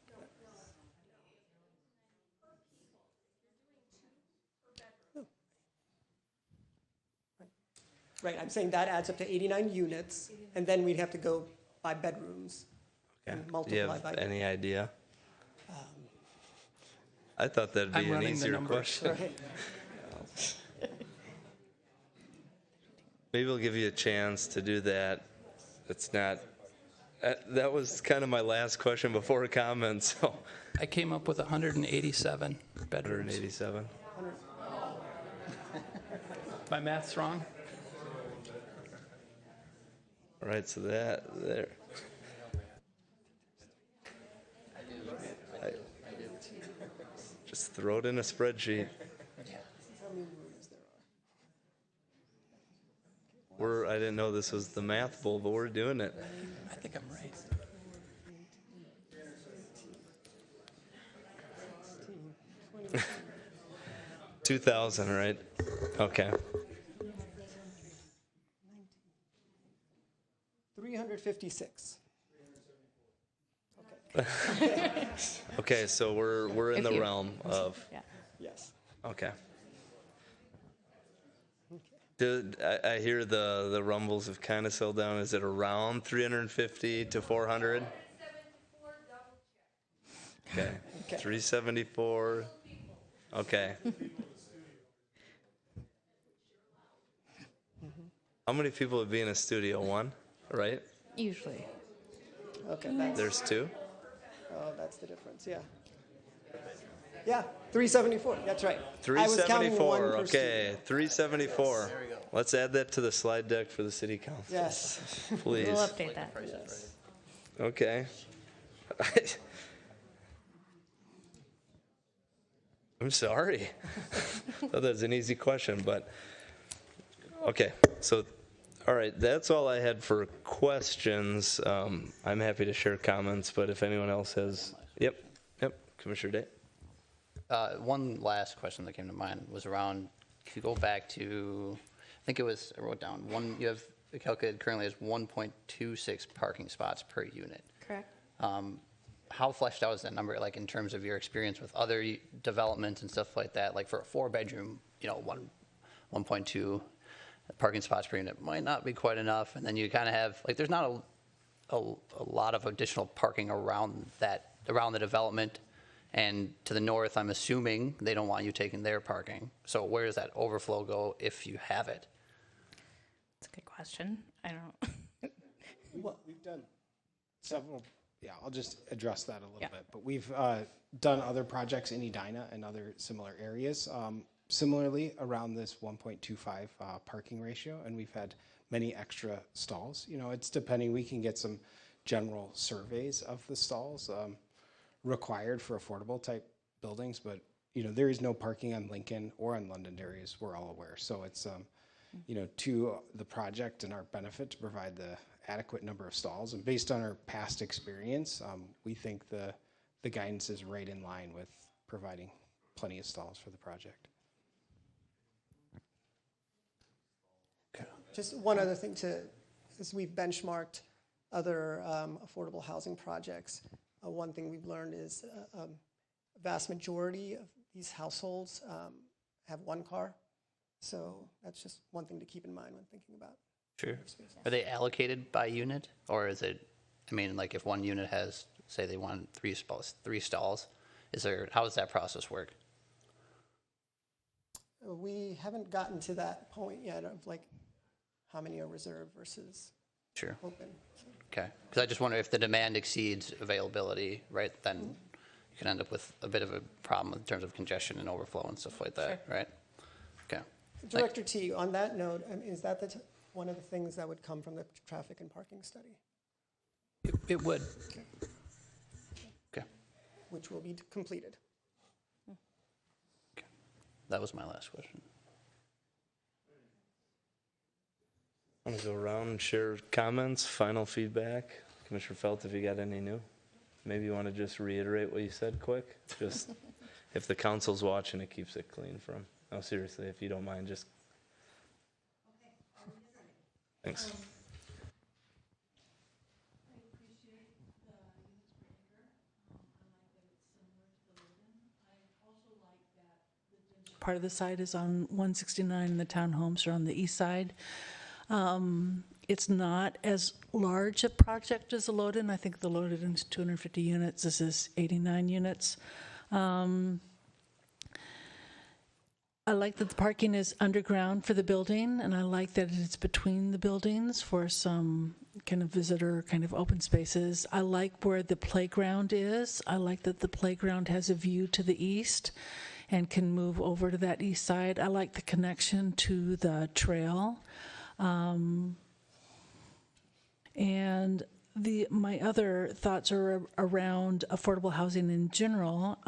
Right, I'm saying that adds up to 89 units, and then we'd have to go by bedrooms. Okay. And Do you multiply have by any idea? I thought that'd be I'm an running the easier numbers. question. Right. Maybe we'll give you a chance to do that. It's not, that was kind of my last question before comments, so. I came up with 187 bedrooms. 187. My math's wrong? All right, so that, there. Just throw it in a spreadsheet. I didn't know this was the math bowl, but we're doing it. I think I'm right. 2,000, right? Okay. 356. Okay, so we're in If the you- realm of, Yeah. Yes. okay. I hear the rumbles have kind of settled down. Is it around 350 to 400? Okay, 374. Okay. How many people would be in a studio? 1, right? Usually. Okay, that's, There's 2? oh, that's the difference, yeah. Yeah, 374, that's right. I was counting 1 374, per student. okay, 374. Let's add that to the slide deck for the city council, Yes. please. We'll update that. Yes. Okay. I'm sorry. Thought that was an easy question, but, okay, so, all right, that's all I had for questions. I'm happy to share comments, but if anyone else has, yep, Commissioner Day. One last question that came to mind was around, if you go back to, I think it was, I wrote down, you have it calculated currently as 1.26 parking spots per unit. Correct. How fleshed out is that number, like in terms of your experience with other developments and stuff like that? Like for a 4-bedroom, 1.2 parking spots per unit might not be quite enough. And then you kind of have, like, there's not a lot of additional parking around the development. And to the north, I'm assuming they don't want you taking their parking. So where does that overflow go if you have it? That's a good question. I don't. Well, we've done several, I'll just address that a little Yeah. bit. But we've done other projects in Edina and other similar areas, similarly around this 1.25 parking ratio, and we've had many extra stalls. It's depending, we can get some general surveys of the stalls required for affordable type buildings, but there is no parking on Lincoln or on Londonderry, as we're all aware. So it's to the project and our benefit to provide the adequate number of stalls. And based on our past experience, we think the guidance is right in line with providing plenty of stalls for the project. Just one other thing as we've benchmarked other affordable housing projects, one thing we've learned is a vast majority of these households have 1 car. So that's just one thing to keep in mind when thinking about. Sure. Are they allocated by unit, or is it I mean, like if one unit has, say they want three stalls, how does that process work? We haven't gotten to that point yet of like how many are reserved versus Sure. open. Okay. Because I just wonder if the demand exceeds availability, right? Then you can end up with a bit of a problem in terms of congestion and overflow and stuff like that, right? Okay. Director T, on that note, is that one of the things that would come from the traffic and parking study, It would. Okay. which will be completed? That was my last question. I'm gonna go around and share comments, final feedback. Commissioner Felt, if you got any new, maybe you want to just reiterate what you said quick. Just if the council's watching, it keeps it clean for them. No, seriously, if you don't mind, just. Thanks. Part of the site is on 169 and the townhomes are on the east side. It's not as large a project as the Loden. I think the Loden is 250 units. This is 89 units. I like that the parking is underground for the building, and I like that it's between the buildings for some kind of visitor kind of open spaces. I like where the playground is. I like that the playground has a view to the east and can move over to that east side. I like the connection to the trail. And my other thoughts are around affordable housing in general.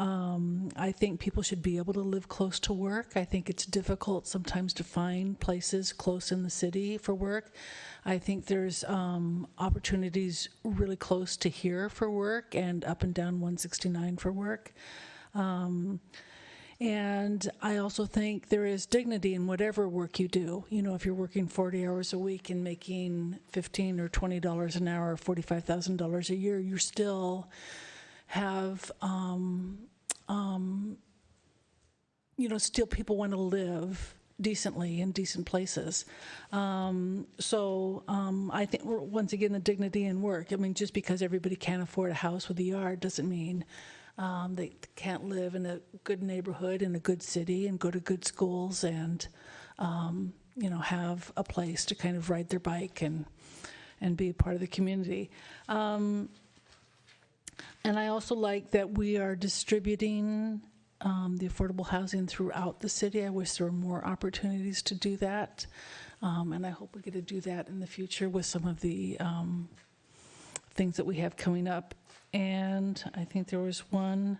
I think people should be able to live close to work. I think it's difficult sometimes to find places close in the city for work. I think there's opportunities really close to here for work and up and down 169 for work. And I also think there is dignity in whatever work you do. You know, if you're working 40 hours a week and making $15 or $20 an hour, $45,000 a year, you still have, still people want to live decently in decent places. So I think, once again, the dignity in work. I mean, just because everybody can't afford a house with a yard doesn't mean they can't live in a good neighborhood, in a good city, and go to good schools, and have a place to kind of ride their bike and be a part of the community. And I also like that we are distributing the affordable housing throughout the city. I wish there were more opportunities to do that, and I hope we get to do that in the future with some of the things that we have coming up. And I think there was one,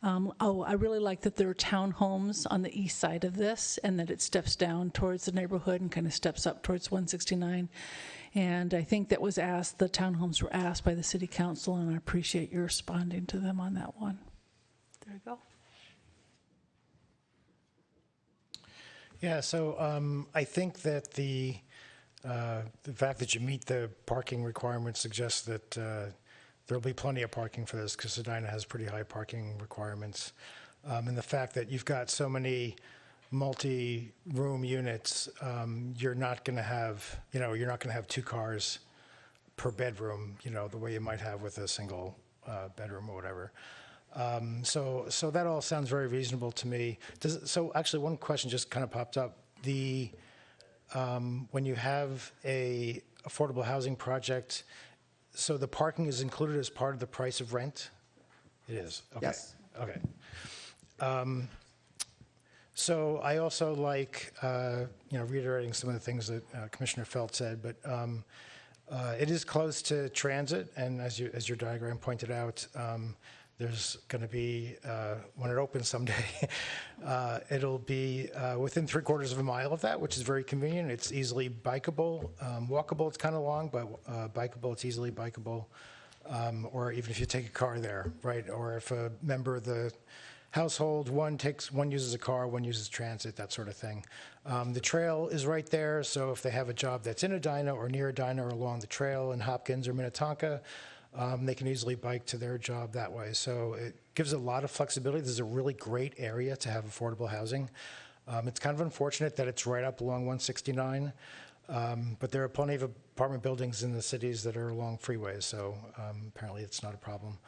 I really like that there are townhomes on the east side of this, and that it steps down towards the neighborhood and kind of steps up towards 169. And I think that was asked, the townhomes were asked by the city council, and I appreciate you responding to them on that one. There you go. Yeah, so I think that the fact that you meet the parking requirements suggests that there'll be plenty of parking for this, because Edina has pretty high parking requirements. And the fact that you've got so many multi-room units, you're not going to have, you're not going to have 2 cars per bedroom, the way you might have with a single bedroom or whatever. So that all sounds very reasonable to me. So actually, one question just kind of popped up. When you have a affordable housing project, so the parking is included as part of the price of rent? It is? Okay. Yes. Okay. So I also like, reiterating some of the things that Commissioner Felt said, but it is close to transit, and as your diagram pointed out, there's going to be, when it opens someday, it'll be within 3/4 of a mile of that, which is very convenient. It's easily bikeable. Walkable, it's kind of long, but bikeable, it's easily bikeable. Or even if you take a car there, right? Or if a member of the household, one uses a car, one uses transit, that sort of thing. The trail is right there, so if they have a job that's in Edina or near Edina or along the trail in Hopkins or Minnetonka, they can easily bike to their job that way. So it gives a lot of flexibility. This is a really great area to have affordable housing. It's kind of unfortunate that it's right up along 169. But there are plenty of apartment buildings in the cities that are along freeways, so apparently it's not a problem.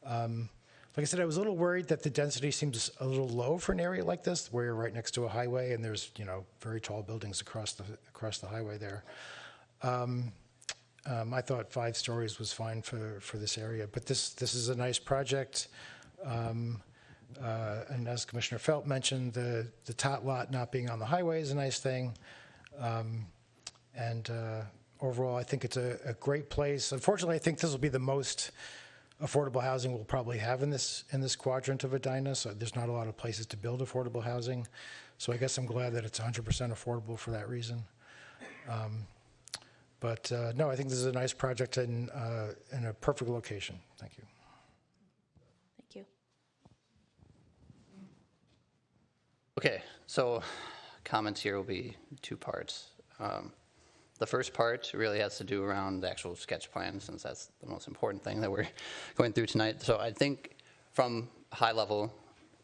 Like I said, I was a little worried that the density seems a little low for an area like this, where you're right next to a highway and there's, you know, very tall buildings across the highway there. I thought 5 stories was fine for this area, but this is a nice project. And as Commissioner Felt mentioned, the tot lot not being on the highway is a nice thing. And overall, I think it's a great place. Unfortunately, I think this will be the most affordable housing we'll probably have in this quadrant of Edina. So there's not a lot of places to build affordable housing. So I guess I'm glad that it's 100% affordable for that reason. But no, I think this is a nice project in a perfect location. Thank you. Thank you. Okay, so comments here will be 2 parts. The first part really has to do around the actual sketch plan, since that's the most important thing that we're going through tonight. So I think from high level,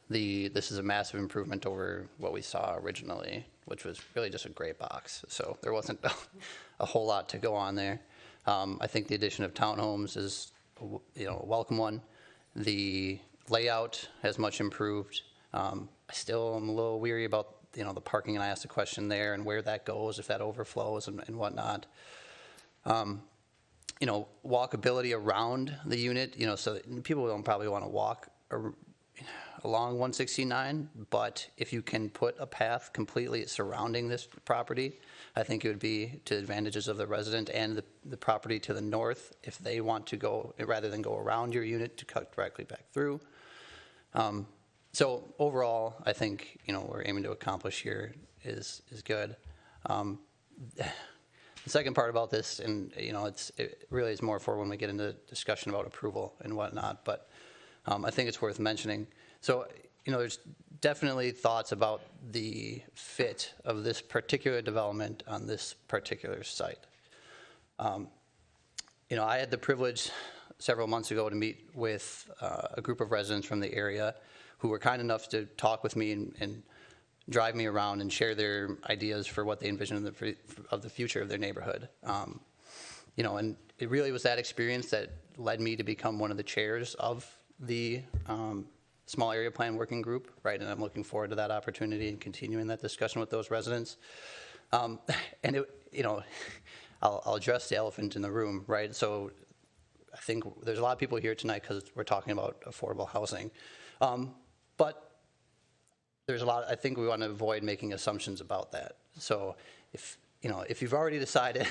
this is a massive improvement over what we saw originally, which was really just a gray box. So there wasn't a whole lot to go on there. I think the addition of townhomes is, you know, a welcome one. The layout has much improved. I still am a little weary about, you know, the parking, and I asked a question there and where that goes, if that overflows and whatnot. You know, walkability around the unit, you know, so that people don't probably want to walk along 169, but if you can put a path completely surrounding this property, I think it would be to advantages of the resident and the property to the north if they want to go, rather than go around your unit, to cut directly back through. So overall, I think, you know, what we're aiming to accomplish here is good. The second part about this, and, you know, it really is more for when we get into discussion about approval and whatnot, but I think it's worth mentioning. So, you know, there's definitely thoughts about the fit of this particular development on this particular site. You know, I had the privilege several months ago to meet with a group of residents from the area who were kind enough to talk with me and drive me around and share their ideas for what they envision of the future of their neighborhood. You know, and it really was that experience that led me to become one of the chairs of the small area plan working group, right? And I'm looking forward to that opportunity and continuing that discussion with those residents. And it, you know, I'll address the elephant in the room, right? So I think there's a lot of people here tonight because we're talking about affordable housing. But there's a lot, I think we want to avoid making assumptions about that. So if you've already decided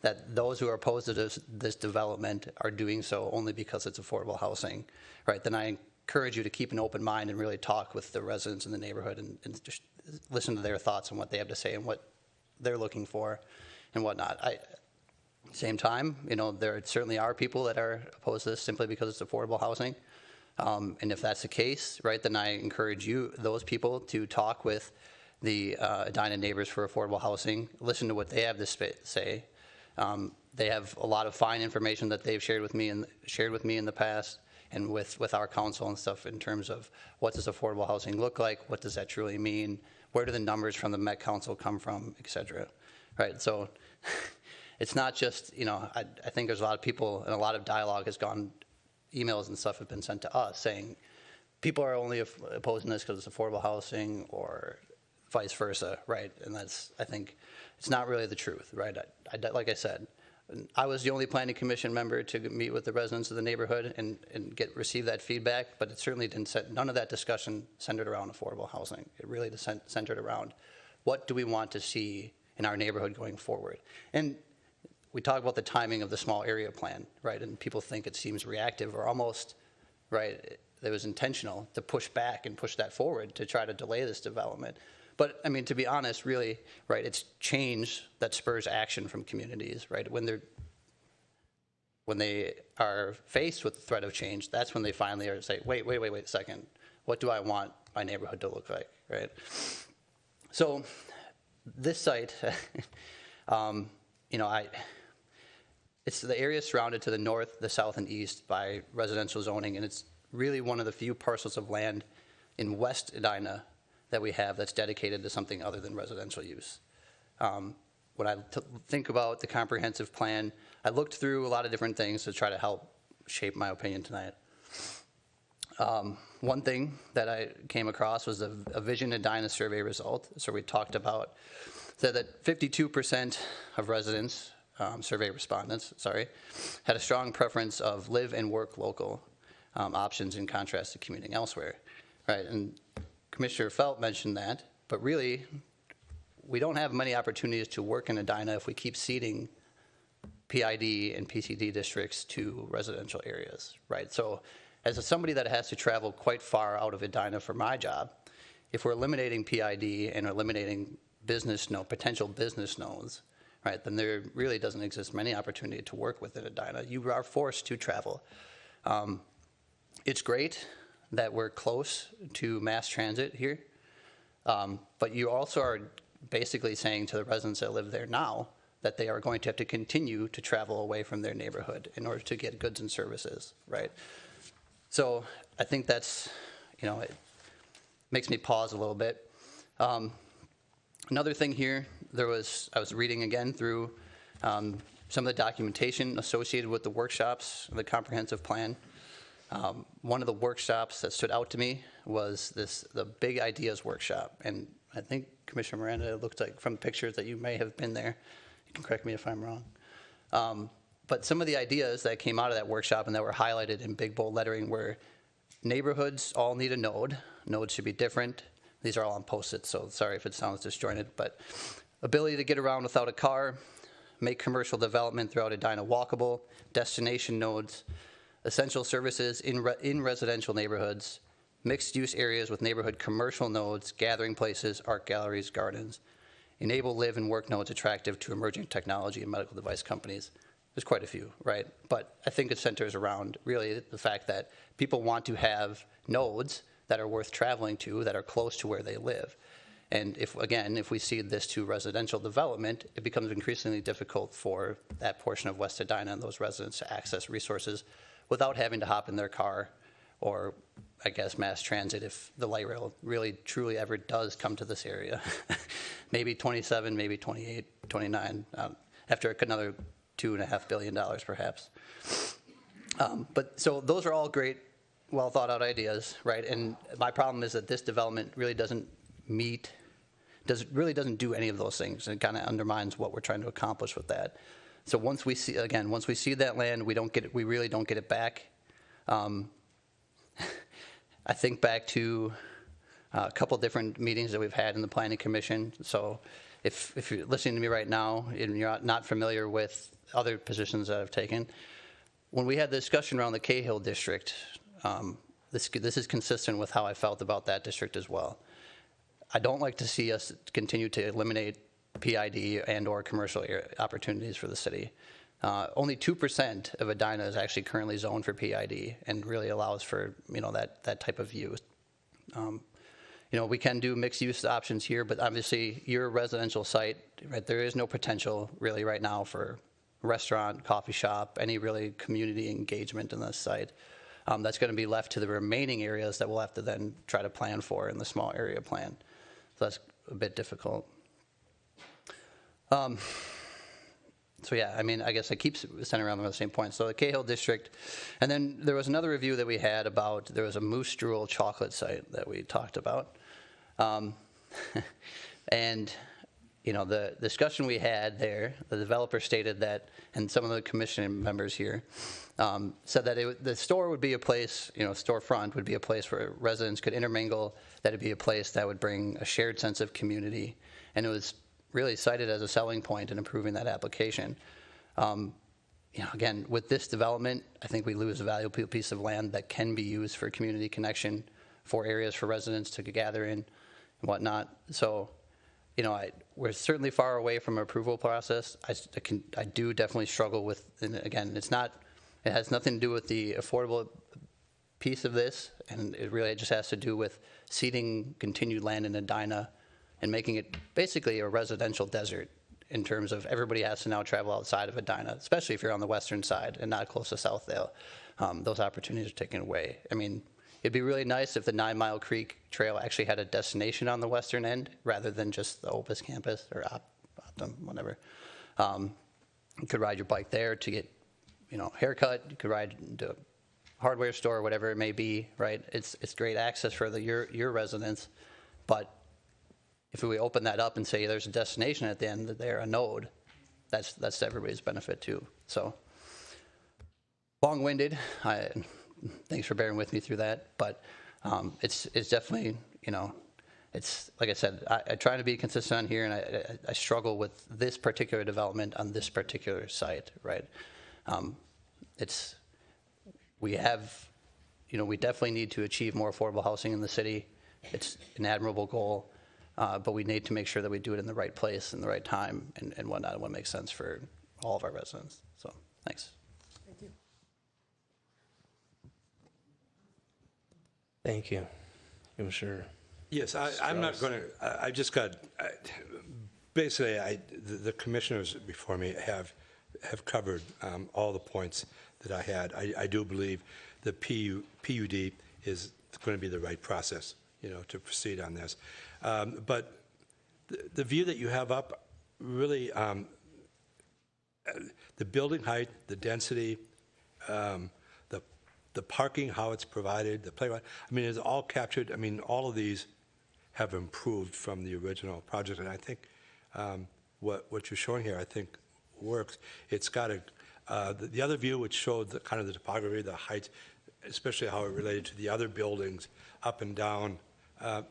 that those who are opposed to this development are doing so only because it's affordable housing, right, then I encourage you to keep an open mind and really talk with the residents in the neighborhood and just listen to their thoughts on what they have to say and what they're looking for and whatnot. Same time, you know, there certainly are people that are opposed to this simply because it's affordable housing. And if that's the case, right, then I encourage those people, to talk with the Edina Neighbors for Affordable Housing, listen to what they have to say. They have a lot of fine information that they've shared with me in the past, and with our council and stuff, in terms of what does affordable housing look like, what does that truly mean, where do the numbers from the Met Council come from, et cetera, right? So it's not just, you know, I think there's a lot of people, and a lot of dialogue has gone, emails and stuff have been sent to us saying people are only opposing this because it's affordable housing, or vice versa, right? And that's, I think, it's not really the truth, right? Like I said, I was the only planning commission member to meet with the residents of the neighborhood and receive that feedback, but it certainly didn't none of that discussion centered around affordable housing. It really centered around what do we want to see in our neighborhood going forward. And we talk about the timing of the small area plan, right? And people think it seems reactive or almost, right, it was intentional to push back and push that forward to try to delay this development. But I mean, to be honest, really, right, it's change that spurs action from communities, right? When they are faced with the threat of change, that's when they finally are say, wait a second, what do I want my neighborhood to look like, right? So this site, you know, it's the area surrounded to the north, the south, and east by residential zoning, and it's really one of the few parcels of land in West Edina that we have that's dedicated to something other than residential use. when I think about the comprehensive plan, I looked through a lot of different things to try to help shape my opinion tonight. One thing that I came across was a Vision Edina survey result. So we talked about, said that 52% of residents, survey respondents, had a strong preference of live and work local options in contrast to commuting elsewhere, right? And Commissioner Felt mentioned that, but really, we don't have many opportunities to work in Edina if we keep ceding PID and PCD districts to residential areas, right? So as somebody that has to travel quite far out of Edina for my job, if we're eliminating PID and eliminating potential business nodes, right, then there really doesn't exist many opportunity to work within Edina. You are forced to travel. It's great that we're close to mass transit here, but you also are basically saying to the residents that live there now that they are going to have to continue to travel away from their neighborhood in order to get goods and services, right? So I think that's, it makes me pause a little bit. Another thing here, I was reading again through some of the documentation associated with the workshops, the comprehensive plan. One of the workshops that stood out to me was the Big Ideas workshop. And I think, Commissioner Miranda, it looked like from pictures that you may have been there. You can correct me if I'm wrong. But some of the ideas that came out of that workshop and that were highlighted in big bold lettering were neighborhoods all need a node. Nodes should be different. These are all on Post-its, so sorry if it sounds disjointed. But ability to get around without a car, make commercial development throughout Edina walkable, destination nodes, essential services in residential neighborhoods, mixed-use areas with neighborhood commercial nodes, gathering places, art galleries, gardens, enable live and work nodes attractive to emerging technology and medical device companies. There's quite a few, right? But I think it centers around really the fact that people want to have nodes that are worth traveling to, that are close to where they live. And if we cede this to residential development, it becomes increasingly difficult for that portion of West Edina and those residents to access resources without having to hop in their car or, I guess, mass transit if the light rail really, truly ever does come to this area. Maybe 27, maybe 28, 29, after another $2.5 billion perhaps. But so those are all great, well thought out ideas, right? And my problem is that this development really doesn't do any of those things. And it kind of undermines what we're trying to accomplish with that. So once we see that land, we really don't get it back. I think back to a couple different meetings that we've had in the Planning Commission. So if you're listening to me right now and you're not familiar with other positions that I've taken, when we had the discussion around the Cahill district, this is consistent with how I felt about that district as well. I don't like to see us continue to eliminate PID and or commercial opportunities for the city. Only 2% of Edina is actually currently zoned for PID and really allows for that type of use. We can do mixed use options here, but obviously you're a residential site, right? There is no potential really right now for restaurant, coffee shop, any really community engagement in this site. That's going to be left to the remaining areas that we'll have to then try to plan for in the small area plan. So that's a bit difficult. So yeah, I guess I keep centering around the same point. So the Cahill district, and then there was another review that we had about, there was a Moose Drool chocolate site that we talked about. And the discussion we had there, the developer stated that, and some of the commission members here said that the store would be a place, storefront would be a place where residents could intermingle, that it'd be a place that would bring a shared sense of community. And it was really cited as a selling point in improving that application. Again, with this development, I think we lose a valuable piece of land that can be used for community connection, for areas for residents to gather in and whatnot. So, we're certainly far away from an approval process. I do definitely struggle with, and again, it has nothing to do with the affordable piece of this, and it really just has to do with ceding continued land in Edina and making it basically a residential desert in terms of everybody has to now travel outside of Edina, especially if you're on the western side and not close to Southdale. Those opportunities are taken away. It'd be really nice if the 9 Mile Creek Trail actually had a destination on the western end rather than just the Opus campus or whatever. You could ride your bike there to get, haircut. You could ride to a hardware store, whatever it may be, right? It's great access for your residents, but if we open that up and say there's a destination at the end there, a node, that's to everybody's benefit too. So long-winded. Thanks for bearing with me through that, but it's definitely, it's like I said, I try to be consistent on here, and I struggle with this particular development on this particular site, right? We definitely need to achieve more affordable housing in the city. It's an admirable goal, but we need to make sure that we do it in the right place, in the right time, and whatnot, and what makes sense for all of our residents. So, thanks. Thank you. Thank you, Commissioner. Yes, I'm not going to, I just got, basically, the commissioners before me have covered all the points that I had. I do believe the PUD is going to be the right process, to proceed on this. But the view that you have up, really, the building height, the density, the parking, how it's provided, the playground, it's all captured. All of these have improved from the original project, and I think what you're showing here, I think, works. It's got the other view, which showed the kind of the topography, the height, especially how it related to the other buildings up and down. And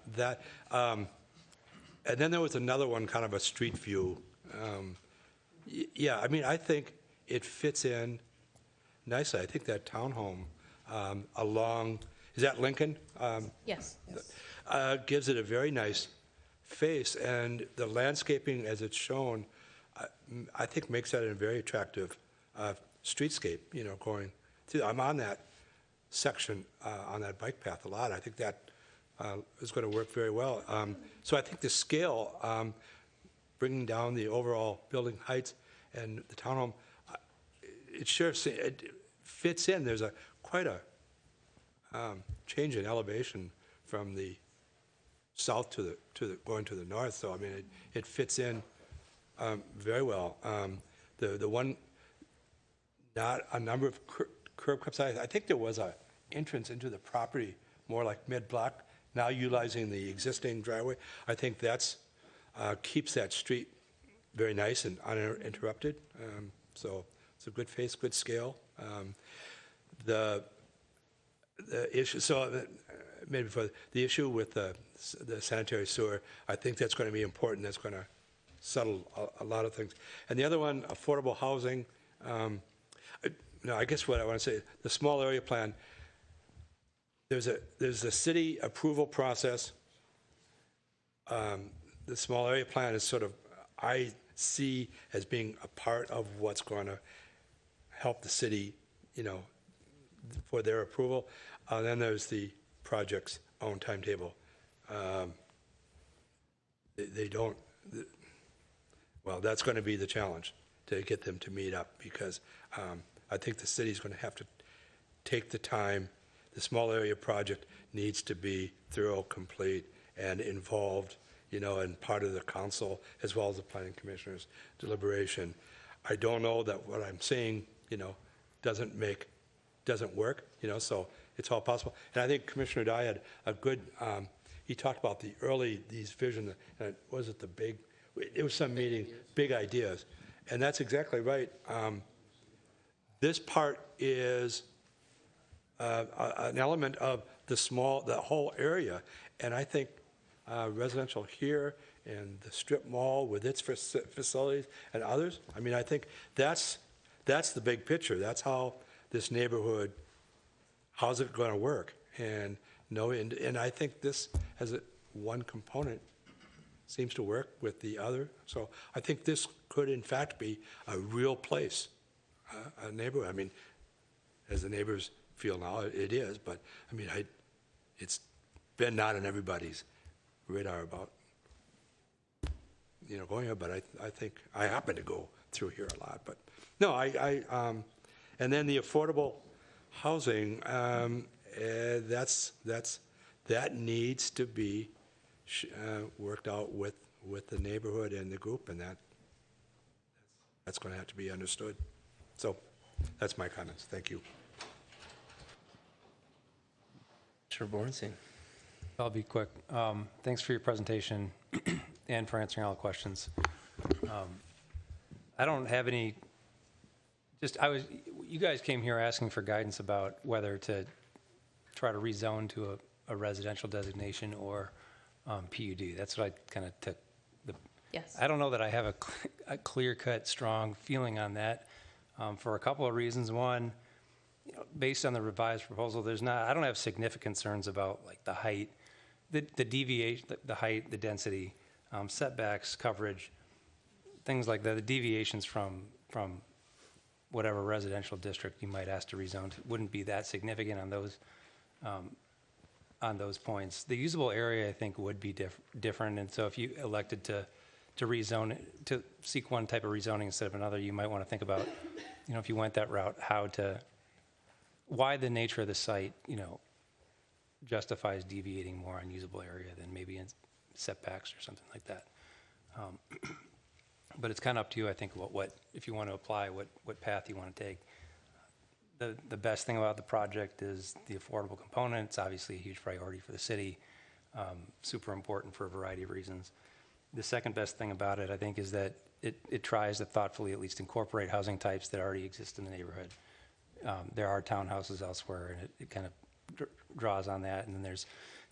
then there was another one, kind of a street view. I think it fits in nicely. I think that townhome along, is that Lincoln? Yes. Gives it a very nice face, and the landscaping as it's shown, I think makes that a very attractive streetscape, going through. I'm on that section, on that bike path a lot. I think that is going to work very well. So I think the scale, bringing down the overall building heights and the townhome, it fits in. There's quite a change in elevation from the south to the going to the north. So it fits in very well. The one, not a number of curb cuts. I think there was a entrance into the property more like mid-block, now utilizing the existing driveway. I think that's keeps that street very nice and uninterrupted. So it's a good face, good scale. The issue, maybe for the issue with the sanitary sewer, I think that's going to be important. That's going to settle a lot of things. And the other one, affordable housing. I guess what I want to say, the small area plan. There's a city approval process. The small area plan is sort of, I see as being a part of what's going to help the city, for their approval. Then there's the project's own timetable. They don't, well, that's going to be the challenge, to get them to meet up, because I think the city's going to have to take the time. The small area project needs to be thorough, complete, and involved, and part of the council as well as the planning commissioners' deliberation. I don't know that what I'm saying, doesn't work, so it's all possible. And I think Commissioner Dye had a good, he talked about these vision, was it the big, it was some meeting, big ideas. And that's exactly right. This part is an element of the whole area. And I think residential here and the strip mall with its facilities and others, I think that's the big picture. That's how this neighborhood, how's it going to work? And I think this as one component seems to work with the other. So I think this could in fact be a real place, a neighborhood. As the neighbors feel now, it is, but it's been not on everybody's radar about, going here, but I think I happen to go through here a lot, but no, and then the affordable housing, that needs to be worked out with the neighborhood and the group, and That's going to have to be understood. So that's my comments. Thank you. Sure, Bornstein. I'll be quick. Thanks for your presentation and for answering all the questions. I don't have any, you guys came here asking for guidance about whether to try to rezone to a residential designation or PUD. That's what I kind of took. Yes. I don't know that I have a clear-cut, strong feeling on that for a couple of reasons. One, based on the revised proposal, I don't have significant concerns about like the height, the deviation, the height, the density, setbacks, coverage, things like that. The deviations from whatever residential district you might ask to rezone to wouldn't be that significant on those points. The usable area, I think, would be different, and so if you elected to rezone, to seek one type of rezoning instead of another, you might want to think about, if you went that route, why the nature of the site, justifies deviating more on usable area than maybe in setbacks or something like that. But it's kind of up to you, I think, what if you want to apply, what path you want to take. The best thing about the project is the affordable component. It's obviously a huge priority for the city, super important for a variety of reasons. The second best thing about it, I think, is that it tries to thoughtfully at least incorporate housing types that already exist in the neighborhood. There are townhouses elsewhere, and it kind of draws on that. And then there's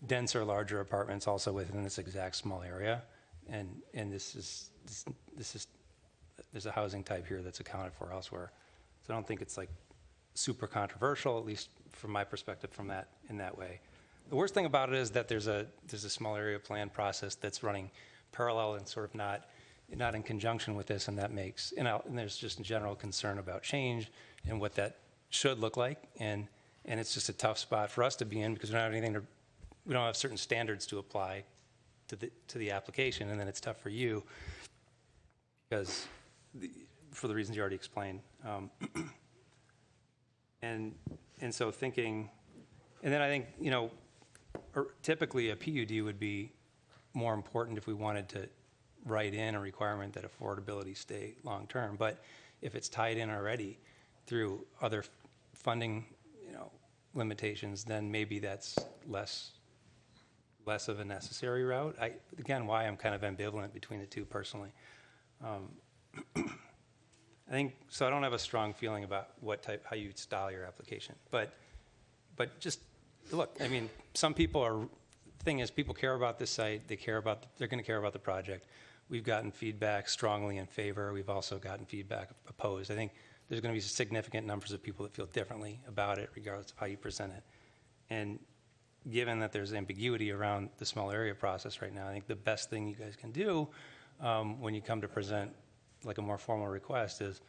denser, larger apartments also within this exact small area. And there's a housing type here that's accounted for elsewhere. So I don't think it's like super controversial, at least from my perspective, in that way. The worst thing about it is that there's a small area plan process that's running parallel and sort of not in conjunction with this, and that makes, and there's just a general concern about change and what that should look like, and it's just a tough spot for us to be in because we don't have certain standards to apply to the application, and then it's tough for you because for the reasons you already explained. And so thinking, and then I think, typically a PUD would be more important if we wanted to write in a requirement that affordability stay long-term. But if it's tied in already through other funding, limitations, then maybe that's less of a necessary route. Again, why I'm kind of ambivalent between the two personally. I think, so I don't have a strong feeling about how you style your application, but just look, some people thing is people care about this site, they're going to care about the project. We've gotten feedback strongly in favor. We've also gotten feedback opposed. I think there's going to be significant numbers of people that feel differently about it, regardless of how you present it. And given that there's ambiguity around the small area process right now, I think the best thing you guys can do when you come to present like a more formal request is,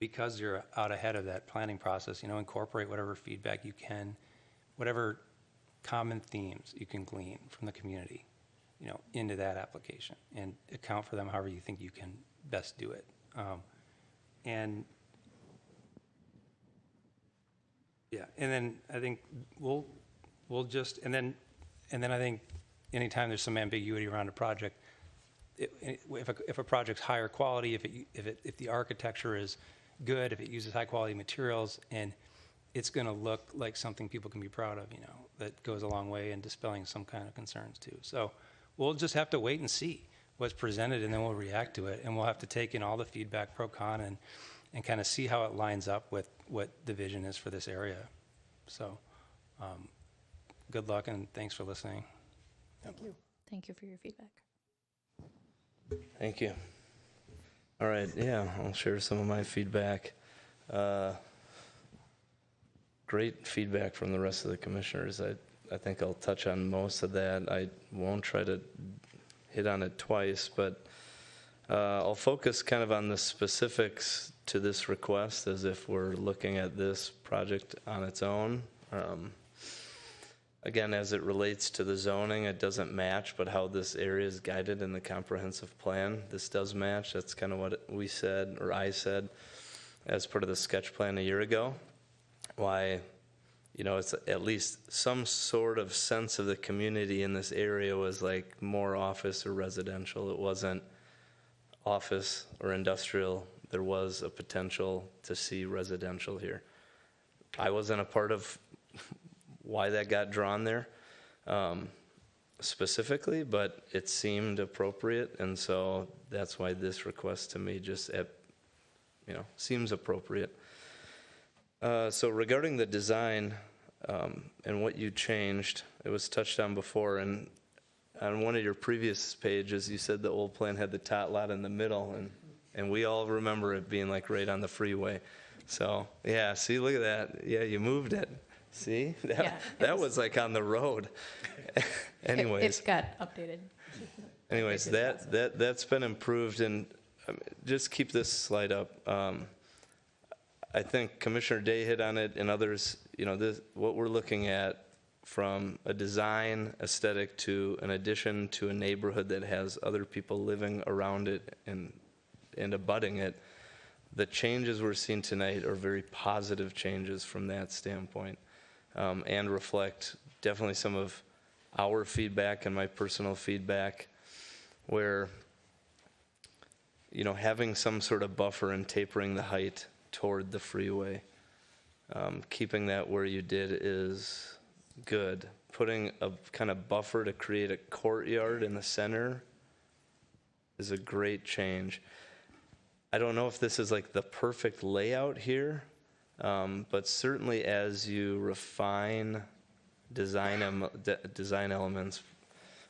because you're out ahead of that planning process, incorporate whatever feedback you can, whatever common themes you can glean from the community, into that application, and account for them however you think you can best do it. And then I think we'll just, and then I think anytime there's some ambiguity around a project, if a project's higher quality, if the architecture is good, if it uses high quality materials, and it's going to look like something people can be proud of, that goes a long way in dispelling some kind of concerns too. So we'll just have to wait and see what's presented, and then we'll react to it, and we'll have to take in all the feedback, pro con, and kind of see how it lines up with what the vision is for this area. So good luck, and thanks for listening. Thank you. Thank you for your feedback. Thank you. All right, yeah, I'll share some of my feedback. Great feedback from the rest of the commissioners. I think I'll touch on most of that. I won't try to hit on it twice, but I'll focus kind of on the specifics to this request as if we're looking at this project on its own. Again, as it relates to the zoning, it doesn't match, but how this area is guided in the comprehensive plan, this does match. That's kind of what we said, or I said, as part of the sketch plan a year ago. Why, it's at least some sort of sense of the community in this area was like more office or residential. It wasn't office or industrial, there was a potential to see residential here. I wasn't a part of why that got drawn there specifically, but it seemed appropriate, and so that's why this request to me just seems appropriate. So regarding the design and what you changed, it was touched on before, and on one of your previous pages, you said the old plan had the tot lot in the middle, and we all remember it being like right on the freeway. So yeah, see, look at that. Yeah, you moved it. See, that was like on the road. Anyways, It got updated. anyways, that's been improved, and just keep this slide up. I think Commissioner Day hit on it, and others. What we're looking at from a design aesthetic to an addition to a neighborhood that has other people living around it and abutting it. The changes we're seeing tonight are very positive changes from that standpoint, and reflect definitely some of our feedback and my personal feedback, where having some sort of buffer and tapering the height toward the freeway, keeping that where you did is good. Putting a kind of buffer to create a courtyard in the center is a great change. I don't know if this is like the perfect layout here, but certainly as you refine design elements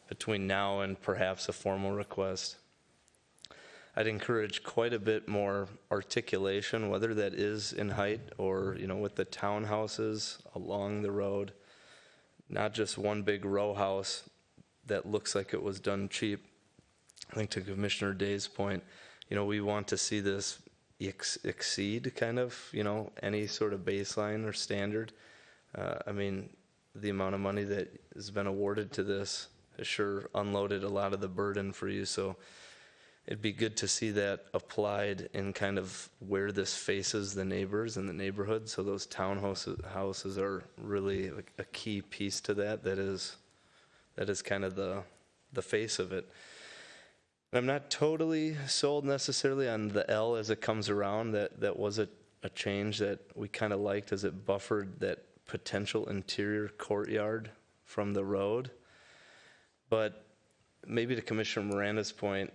between now and perhaps a formal request, I'd encourage quite a bit more articulation, whether that is in height or, with the townhouses along the road, not just one big row house that looks like it was done cheap. I think to Commissioner Day's point, we want to see this exceed kind of, any sort of baseline or standard. The amount of money that has been awarded to this has sure unloaded a lot of the burden for you. So it'd be good to see that applied in kind of where this faces the neighbors and the neighborhood. So those townhouses are really like a key piece to that. That is kind of the face of it. I'm not totally sold necessarily on the L as it comes around. That was a change that we kind of liked, as it buffered that potential interior courtyard from the road. But maybe to Commissioner Miranda's point,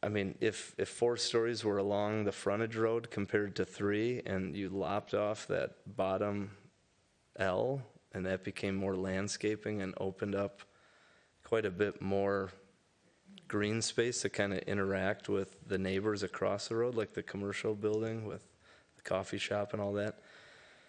if 4 stories were along the frontage road compared to 3, and you lopped off that bottom L, and that became more landscaping and opened up quite a bit more green space to kind of interact with the neighbors across the road, like the commercial building with the coffee shop and all that,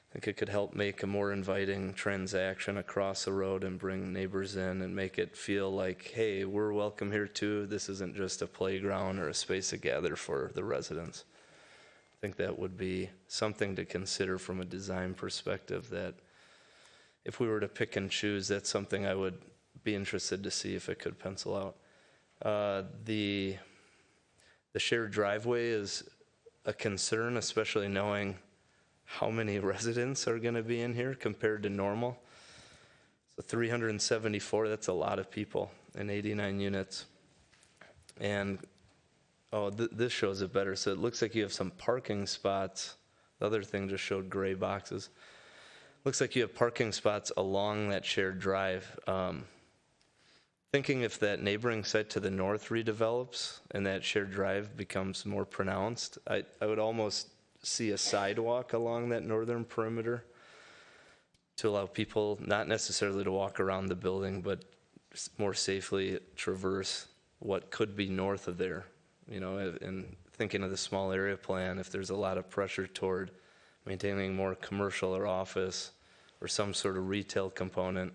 I think it could help make a more inviting transaction across the road and bring neighbors in and make it feel like, hey, we're welcome here too. This isn't just a playground or a space to gather for the residents. I think that would be something to consider from a design perspective, that if we were to pick and choose, that's something I would be interested to see if it could pencil out. The shared driveway is a concern, especially knowing how many residents are going to be in here compared to normal. So 374, that's a lot of people in 89 units. And this shows it better. So it looks like you have some parking spots. The other thing just showed gray boxes. Looks like you have parking spots along that shared drive. Thinking if that neighboring site to the north redevelops and that shared drive becomes more pronounced, I would almost see a sidewalk along that northern perimeter to allow people not necessarily to walk around the building, but more safely traverse what could be north of there. And thinking of the small area plan, if there's a lot of pressure toward maintaining more commercial or office or some sort of retail component,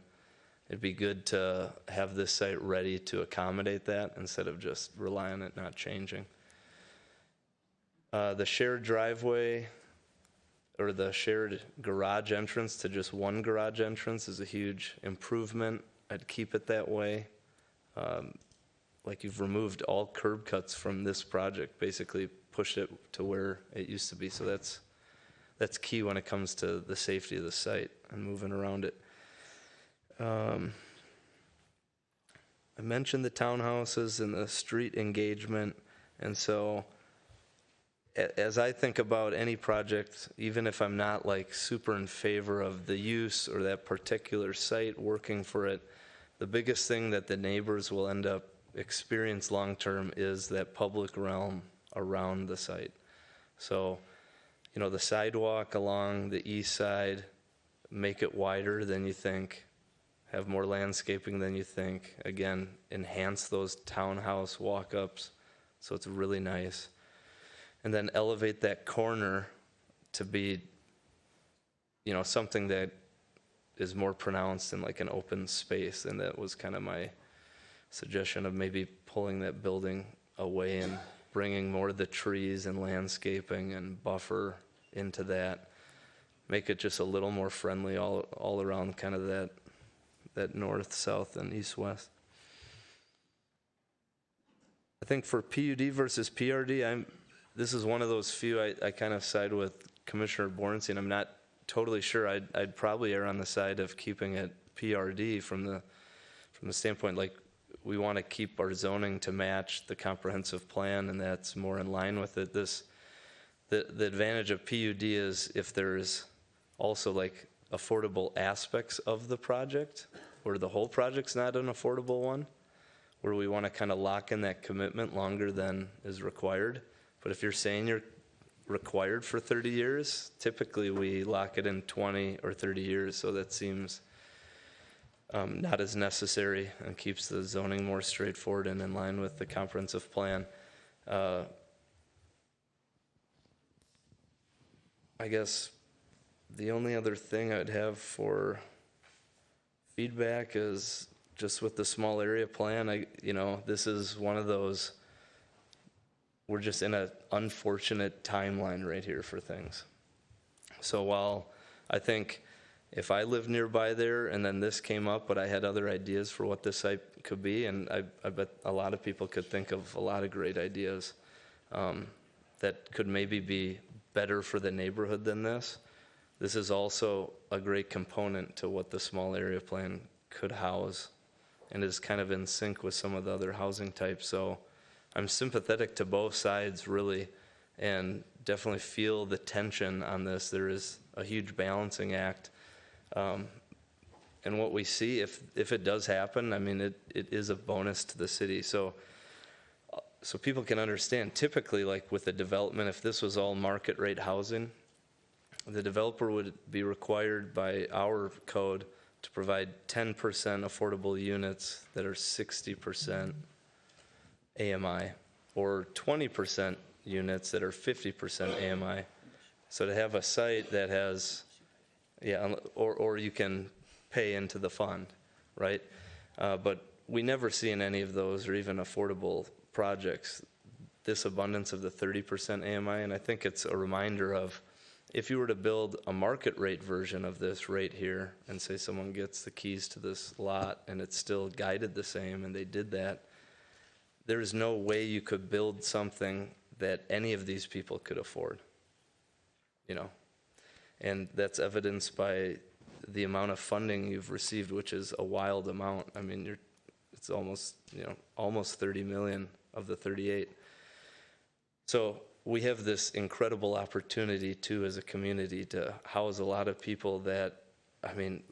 it'd be good to have this site ready to accommodate that instead of just rely on it not changing. The shared driveway or the shared garage entrance to just one garage entrance is a huge improvement. I'd keep it that way. Like you've removed all curb cuts from this project, basically pushed it to where it used to be. So that's key when it comes to the safety of the site and moving around it. I mentioned the townhouses and the street engagement. And so as I think about any project, even if I'm not like super in favor of the use or that particular site working for it, the biggest thing that the neighbors will end up experience long-term is that public realm around the site. So, you know, the sidewalk along the east side, make it wider than you think, have more landscaping than you think. Again, enhance those townhouse walk-ups so it's really nice. And then elevate that corner to be, you know, something that is more pronounced in like an open space. And that was kind of my suggestion of maybe pulling that building away and bringing more of the trees and landscaping and buffer into that. Make it just a little more friendly all around kind of that north, south, and east, west. I think for PUD versus PRD, this is one of those few I kind of side with Commissioner Bornstein. I'm not totally sure. I'd probably err on the side of keeping it PRD from the standpoint, like, we want to keep our zoning to match the comprehensive plan, and that's more in line with it. The advantage of PUD is if there's also like affordable aspects of the project, or the whole project's not an affordable one, where we want to kind of lock in that commitment longer than is required. But if you're saying you're required for 30 years, typically we lock it in 20 or 30 years, so that seems not as necessary and keeps the zoning more straightforward and in line with the comprehensive plan. I guess the only other thing I'd have for feedback is just with the small area plan, this is one of those, we're just in an unfortunate timeline right here for things. So while I think if I lived nearby there and then this came up, but I had other ideas for what this site could be, and I bet a lot of people could think of a lot of great ideas that could maybe be better for the neighborhood than this. This is also a great component to what the small area plan could house, and is kind of in sync with some of the other housing types. So I'm sympathetic to both sides, really, and definitely feel the tension on this. There is a huge balancing act. And what we see, if it does happen, I mean, it is a bonus to the city. So people can understand, typically, like with the development, if this was all market rate housing, the developer would be required by our code to provide 10% affordable units that are 60% AMI, or 20% units that are 50% AMI. So to have a site that has, or you can pay into the fund, right? But we never see in any of those, or even affordable projects, this abundance of the 30% AMI. And I think it's a reminder of, if you were to build a market rate version of this right here, and say someone gets the keys to this lot and it's still guided the same, and they did that, there's no way you could build something that any of these people could afford, and that's evidenced by the amount of funding you've received, which is a wild amount. I mean, it's almost 30 million of the 38. So we have this incredible opportunity too, as a community, to house a lot of people that, I mean,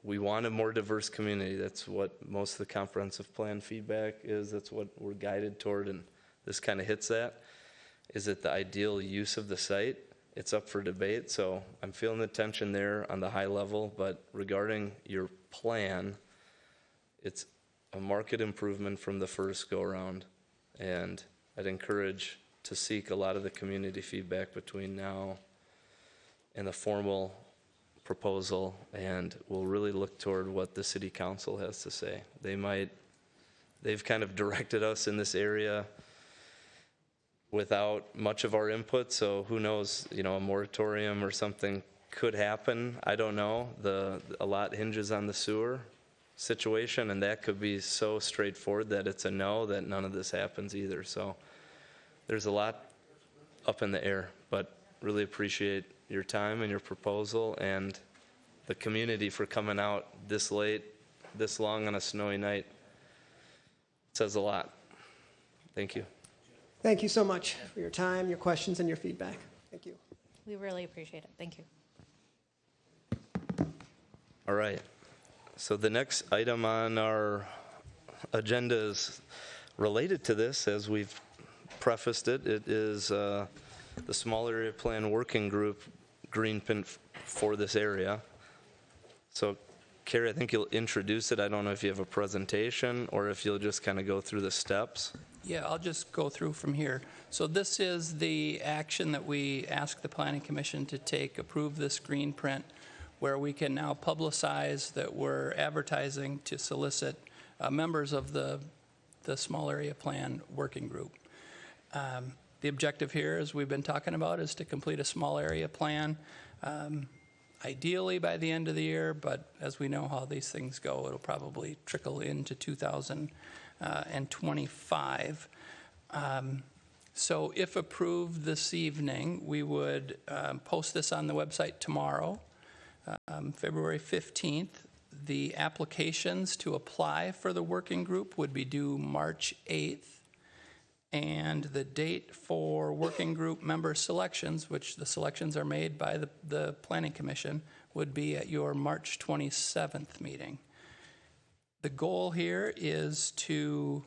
we want a more diverse community. That's what most of the comprehensive plan feedback is. That's what we're guided toward, and this kind of hits that. Is it the ideal use of the site? It's up for debate, so I'm feeling the tension there on the high level, but regarding your plan, it's a market improvement from the first go-around, and I'd encourage to seek a lot of the community feedback between now and the formal proposal, and we'll really look toward what the city council has to say. They've kind of directed us in this area without much of our input, so who knows, a moratorium or something could happen. I don't know. A lot hinges on the sewer situation, and that could be so straightforward that it's a no, that none of this happens either. So there's a lot up in the air, but really appreciate your time and your proposal, and the community for coming out this late, this long on a snowy night. It says a lot. Thank you. Thank you so much for your time, your questions, and your feedback. Thank you. We really appreciate it. Thank you. All right. So the next item on our agenda is related to this, as we've prefaced it. It is the Small Area Plan Working Group green pin for this area. So, Carrie, I think you'll introduce it. I don't know if you have a presentation or if you'll just kind of go through the steps. Yeah, I'll just go through from here. So this is the action that we ask the Planning Commission to take, approve this green print, where we can now publicize that we're advertising to solicit members of the Small Area Plan Working Group. The objective here, as we've been talking about, is to complete a small area plan, ideally by the end of the year, but as we know how these things go, it'll probably trickle into 2025. So if approved this evening, we would post this on the website tomorrow, February 15th. The applications to apply for the working group would be due March 8th. And the date for working group member selections, which the selections are made by the Planning Commission, would be at your March 27th meeting. The goal here is to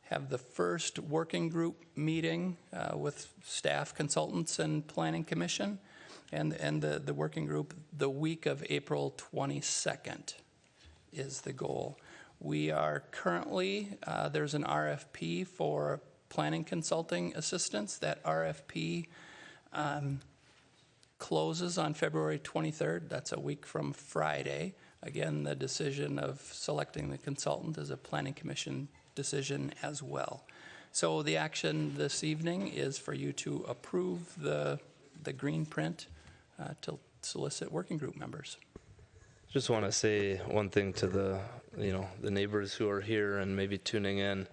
have the first working group meeting with staff, consultants, and Planning Commission, and the working group the week of April 22nd is the goal. We are currently, there's an RFP for planning consulting assistance. That RFP closes on February 23rd. That's a week from Friday. Again, the decision of selecting the consultant is a Planning Commission decision as well. So the action this evening is for you to approve the green print to solicit working group members. Just want to say one thing to the neighbors who are here and maybe tuning in.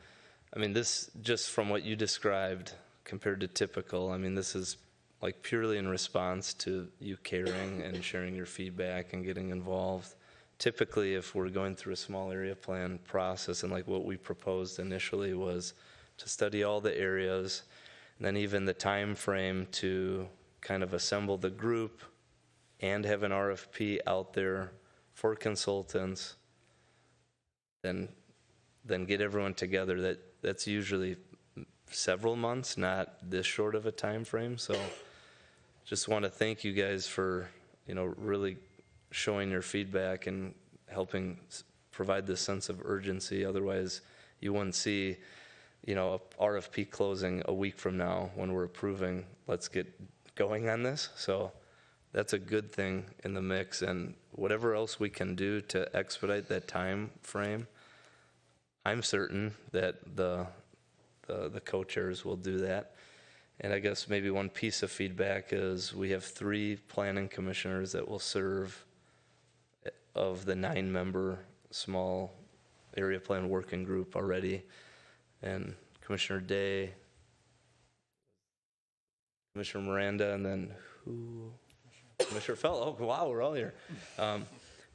I mean, this, just from what you described compared to typical, I mean, this is like purely in response to you caring and sharing your feedback and getting involved. Typically, if we're going through a small area plan process, and like what we proposed initially was to study all the areas, and then even the time frame to kind of assemble the group and have an RFP out there for consultants, then get everyone together. That's usually several months, not this short of a time frame. So just want to thank you guys for, really showing your feedback and helping provide this sense of urgency. Otherwise, you wouldn't see, a RFP closing a week from now when we're approving, let's get going on this. So that's a good thing in the mix, and whatever else we can do to expedite that time frame, I'm certain that the co-chairs will do that. And I guess maybe one piece of feedback is we have 3 planning commissioners that will serve of the 9-member small area plan working group already. And Commissioner Day, Commissioner Miranda, and then who? Commissioner Fell. Oh, wow, we're all here.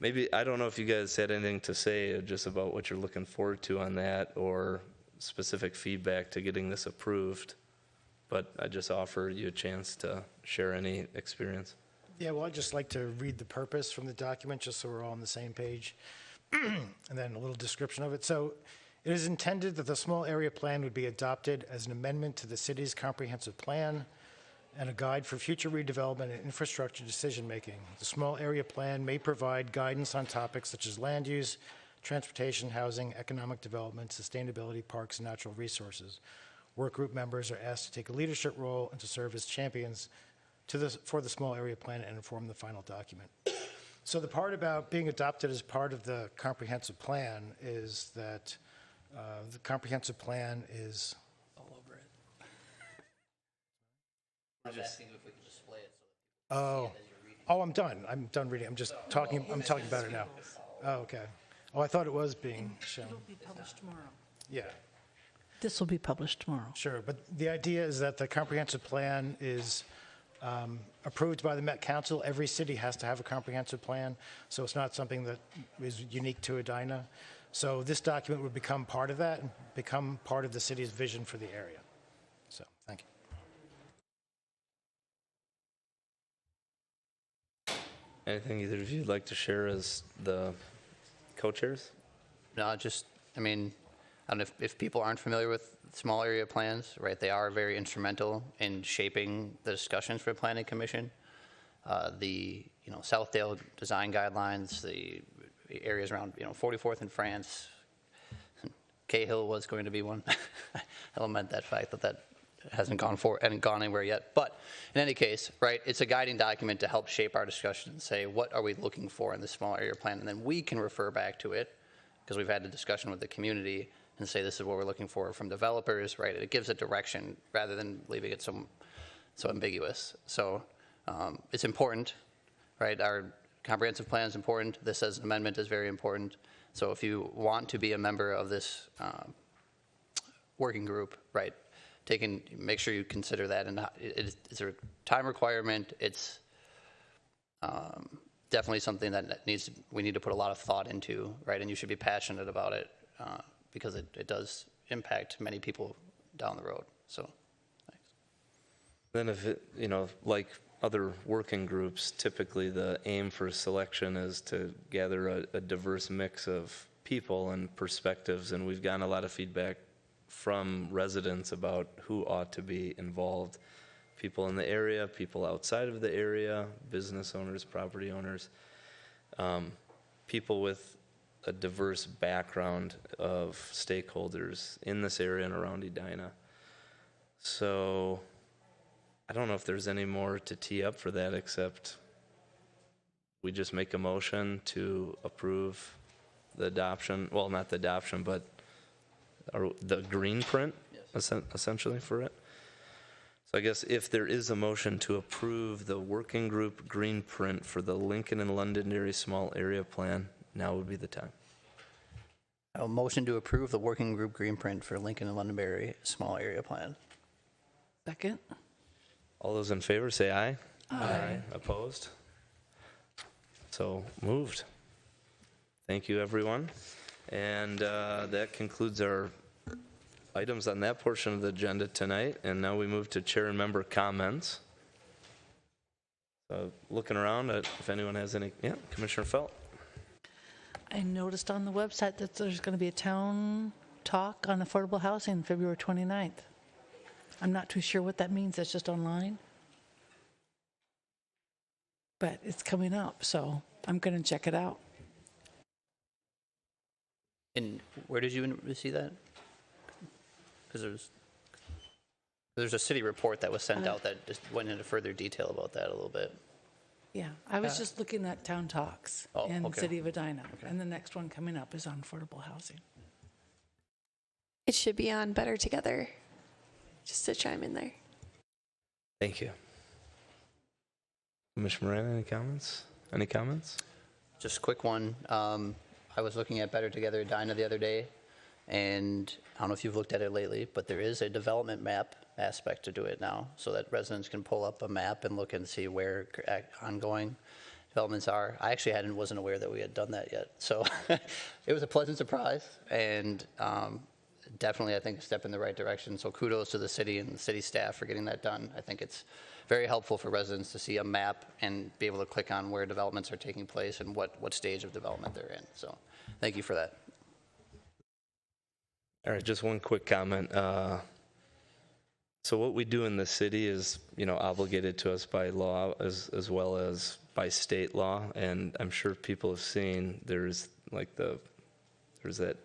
Maybe, I don't know if you guys had anything to say just about what you're looking forward to on that, or specific feedback to getting this approved, but I just offer you a chance to share any experience. Yeah, well, I'd just like to read the purpose from the document, just so we're all on the same page, and then a little description of it. So it is intended that the small area plan would be adopted as an amendment to the city's comprehensive plan and a guide for future redevelopment and infrastructure decision-making. The small area plan may provide guidance on topics such as land use, transportation, housing, economic development, sustainability, parks, and natural resources. Work group members are asked to take a leadership role and to serve as champions for the small area plan and inform the final document. So the part about being adopted as part of the comprehensive plan is that the comprehensive plan is All over it. I was asking if we could display it. I'm done. I'm done reading. I'm just talking. I'm talking about it now. Oh, okay. Oh, I thought it was being shown. It'll be published tomorrow. Yeah, This will be published tomorrow. sure. But the idea is that the comprehensive plan is approved by the Met Council. Every city has to have a comprehensive plan, so it's not something that is unique to Edina. So this document would become part of that and become part of the city's vision for the area. So, thank you. Anything either of you would like to share as the co-chairs? No, just, I mean, I don't know if people aren't familiar with small area plans, right? They are very instrumental in shaping the discussions for the Planning Commission. The, Southdale design guidelines, the areas around, 44th and France, Cahill was going to be one. I lament that fact that hasn't gone anywhere yet. But in any case, right, it's a guiding document to help shape our discussion and say, what are we looking for in the small area plan? And then we can refer back to it because we've had a discussion with the community and say, this is what we're looking for from developers, right? It gives a direction rather than leaving it so ambiguous. So it's important, right? Our comprehensive plan is important. This as an amendment is very important. So if you want to be a member of this working group, right, make sure you consider that. And it's a time requirement. It's definitely something that we need to put a lot of thought into, right? And you should be passionate about it because it does impact many people down the road. So, thanks. Then if it, like other working groups, typically the aim for selection is to gather a diverse mix of people and perspectives, and we've gotten a lot of feedback from residents about who ought to be involved. People in the area, people outside of the area, business owners, property owners, people with a diverse background of stakeholders in this area and around Edina. So I don't know if there's any more to tee up for that except we just make a motion to approve the adoption, well, not the adoption, but the green print, essentially, for it. So I guess if there is a motion to approve the working group green print for the Lincoln and Londonderry small area plan, now would be the time. A motion to approve the working group green print for Lincoln and Londonderry small area plan. Second? All those in favor say aye. Aye. Opposed? So moved. Thank you, everyone. And that concludes our items on that portion of the agenda tonight. And now we move to chair and member comments. Looking around if anyone has any. Yeah, Commissioner Felt. I noticed on the website that there's going to be a town talk on affordable housing February 29th. I'm not too sure what that means. That's just online. But it's coming up, so I'm going to check it out. And where did you see that? Because there's a city report that was sent out that just went into further detail about that a little bit. Yeah, I was just looking at town talks in the okay. city of Edina. And the next one coming up is on affordable housing. It should be on Better Together, just to chime in there. Thank you. Commissioner Moran, any comments? Any comments? Just a quick one. I was looking at Better Together Edina the other day, and I don't know if you've looked at it lately, but there is a development map aspect to do it now, so that residents can pull up a map and look and see where ongoing developments are. I actually wasn't aware that we had done that yet, so it was a pleasant surprise, and definitely I think a step in the right direction. So kudos to the city and the city staff for getting that done. I think it's very helpful for residents to see a map and be able to click on where developments are taking place and what stage of development they're in. So thank you for that. All right, just one quick comment. So what we do in the city is, obligated to us by law as well as by state law, and I'm sure people have seen there's that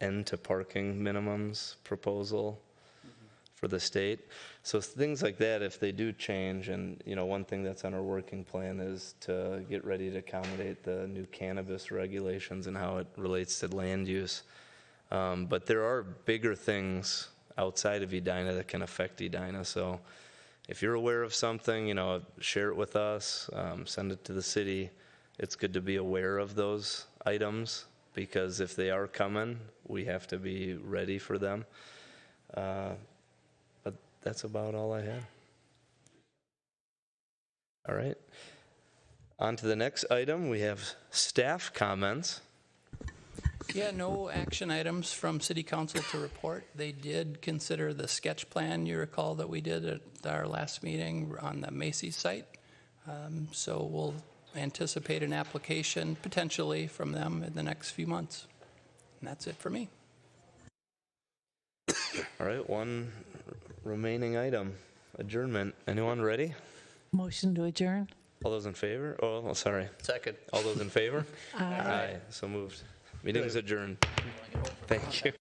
end to parking minimums proposal for the state. So things like that, if they do change, and one thing that's on our working plan is to get ready to accommodate the new cannabis regulations and how it relates to land use. But there are bigger things outside of Edina that can affect Edina. So if you're aware of something, share it with us, send it to the city. It's good to be aware of those items because if they are coming, we have to be ready for them. But that's about all I had. All right. On to the next item. We have staff comments. Yeah, no action items from city council to report. They did consider the sketch plan, you recall, that we did at our last meeting on the Macy's site. So we'll anticipate an application potentially from them in the next few months. And that's it for me. All right, one remaining item, adjournment. Anyone ready? Motion to adjourn? All those in favor? Oh, sorry. Second. All those in favor? Aye. So moved. Meeting is adjourned. Thank you.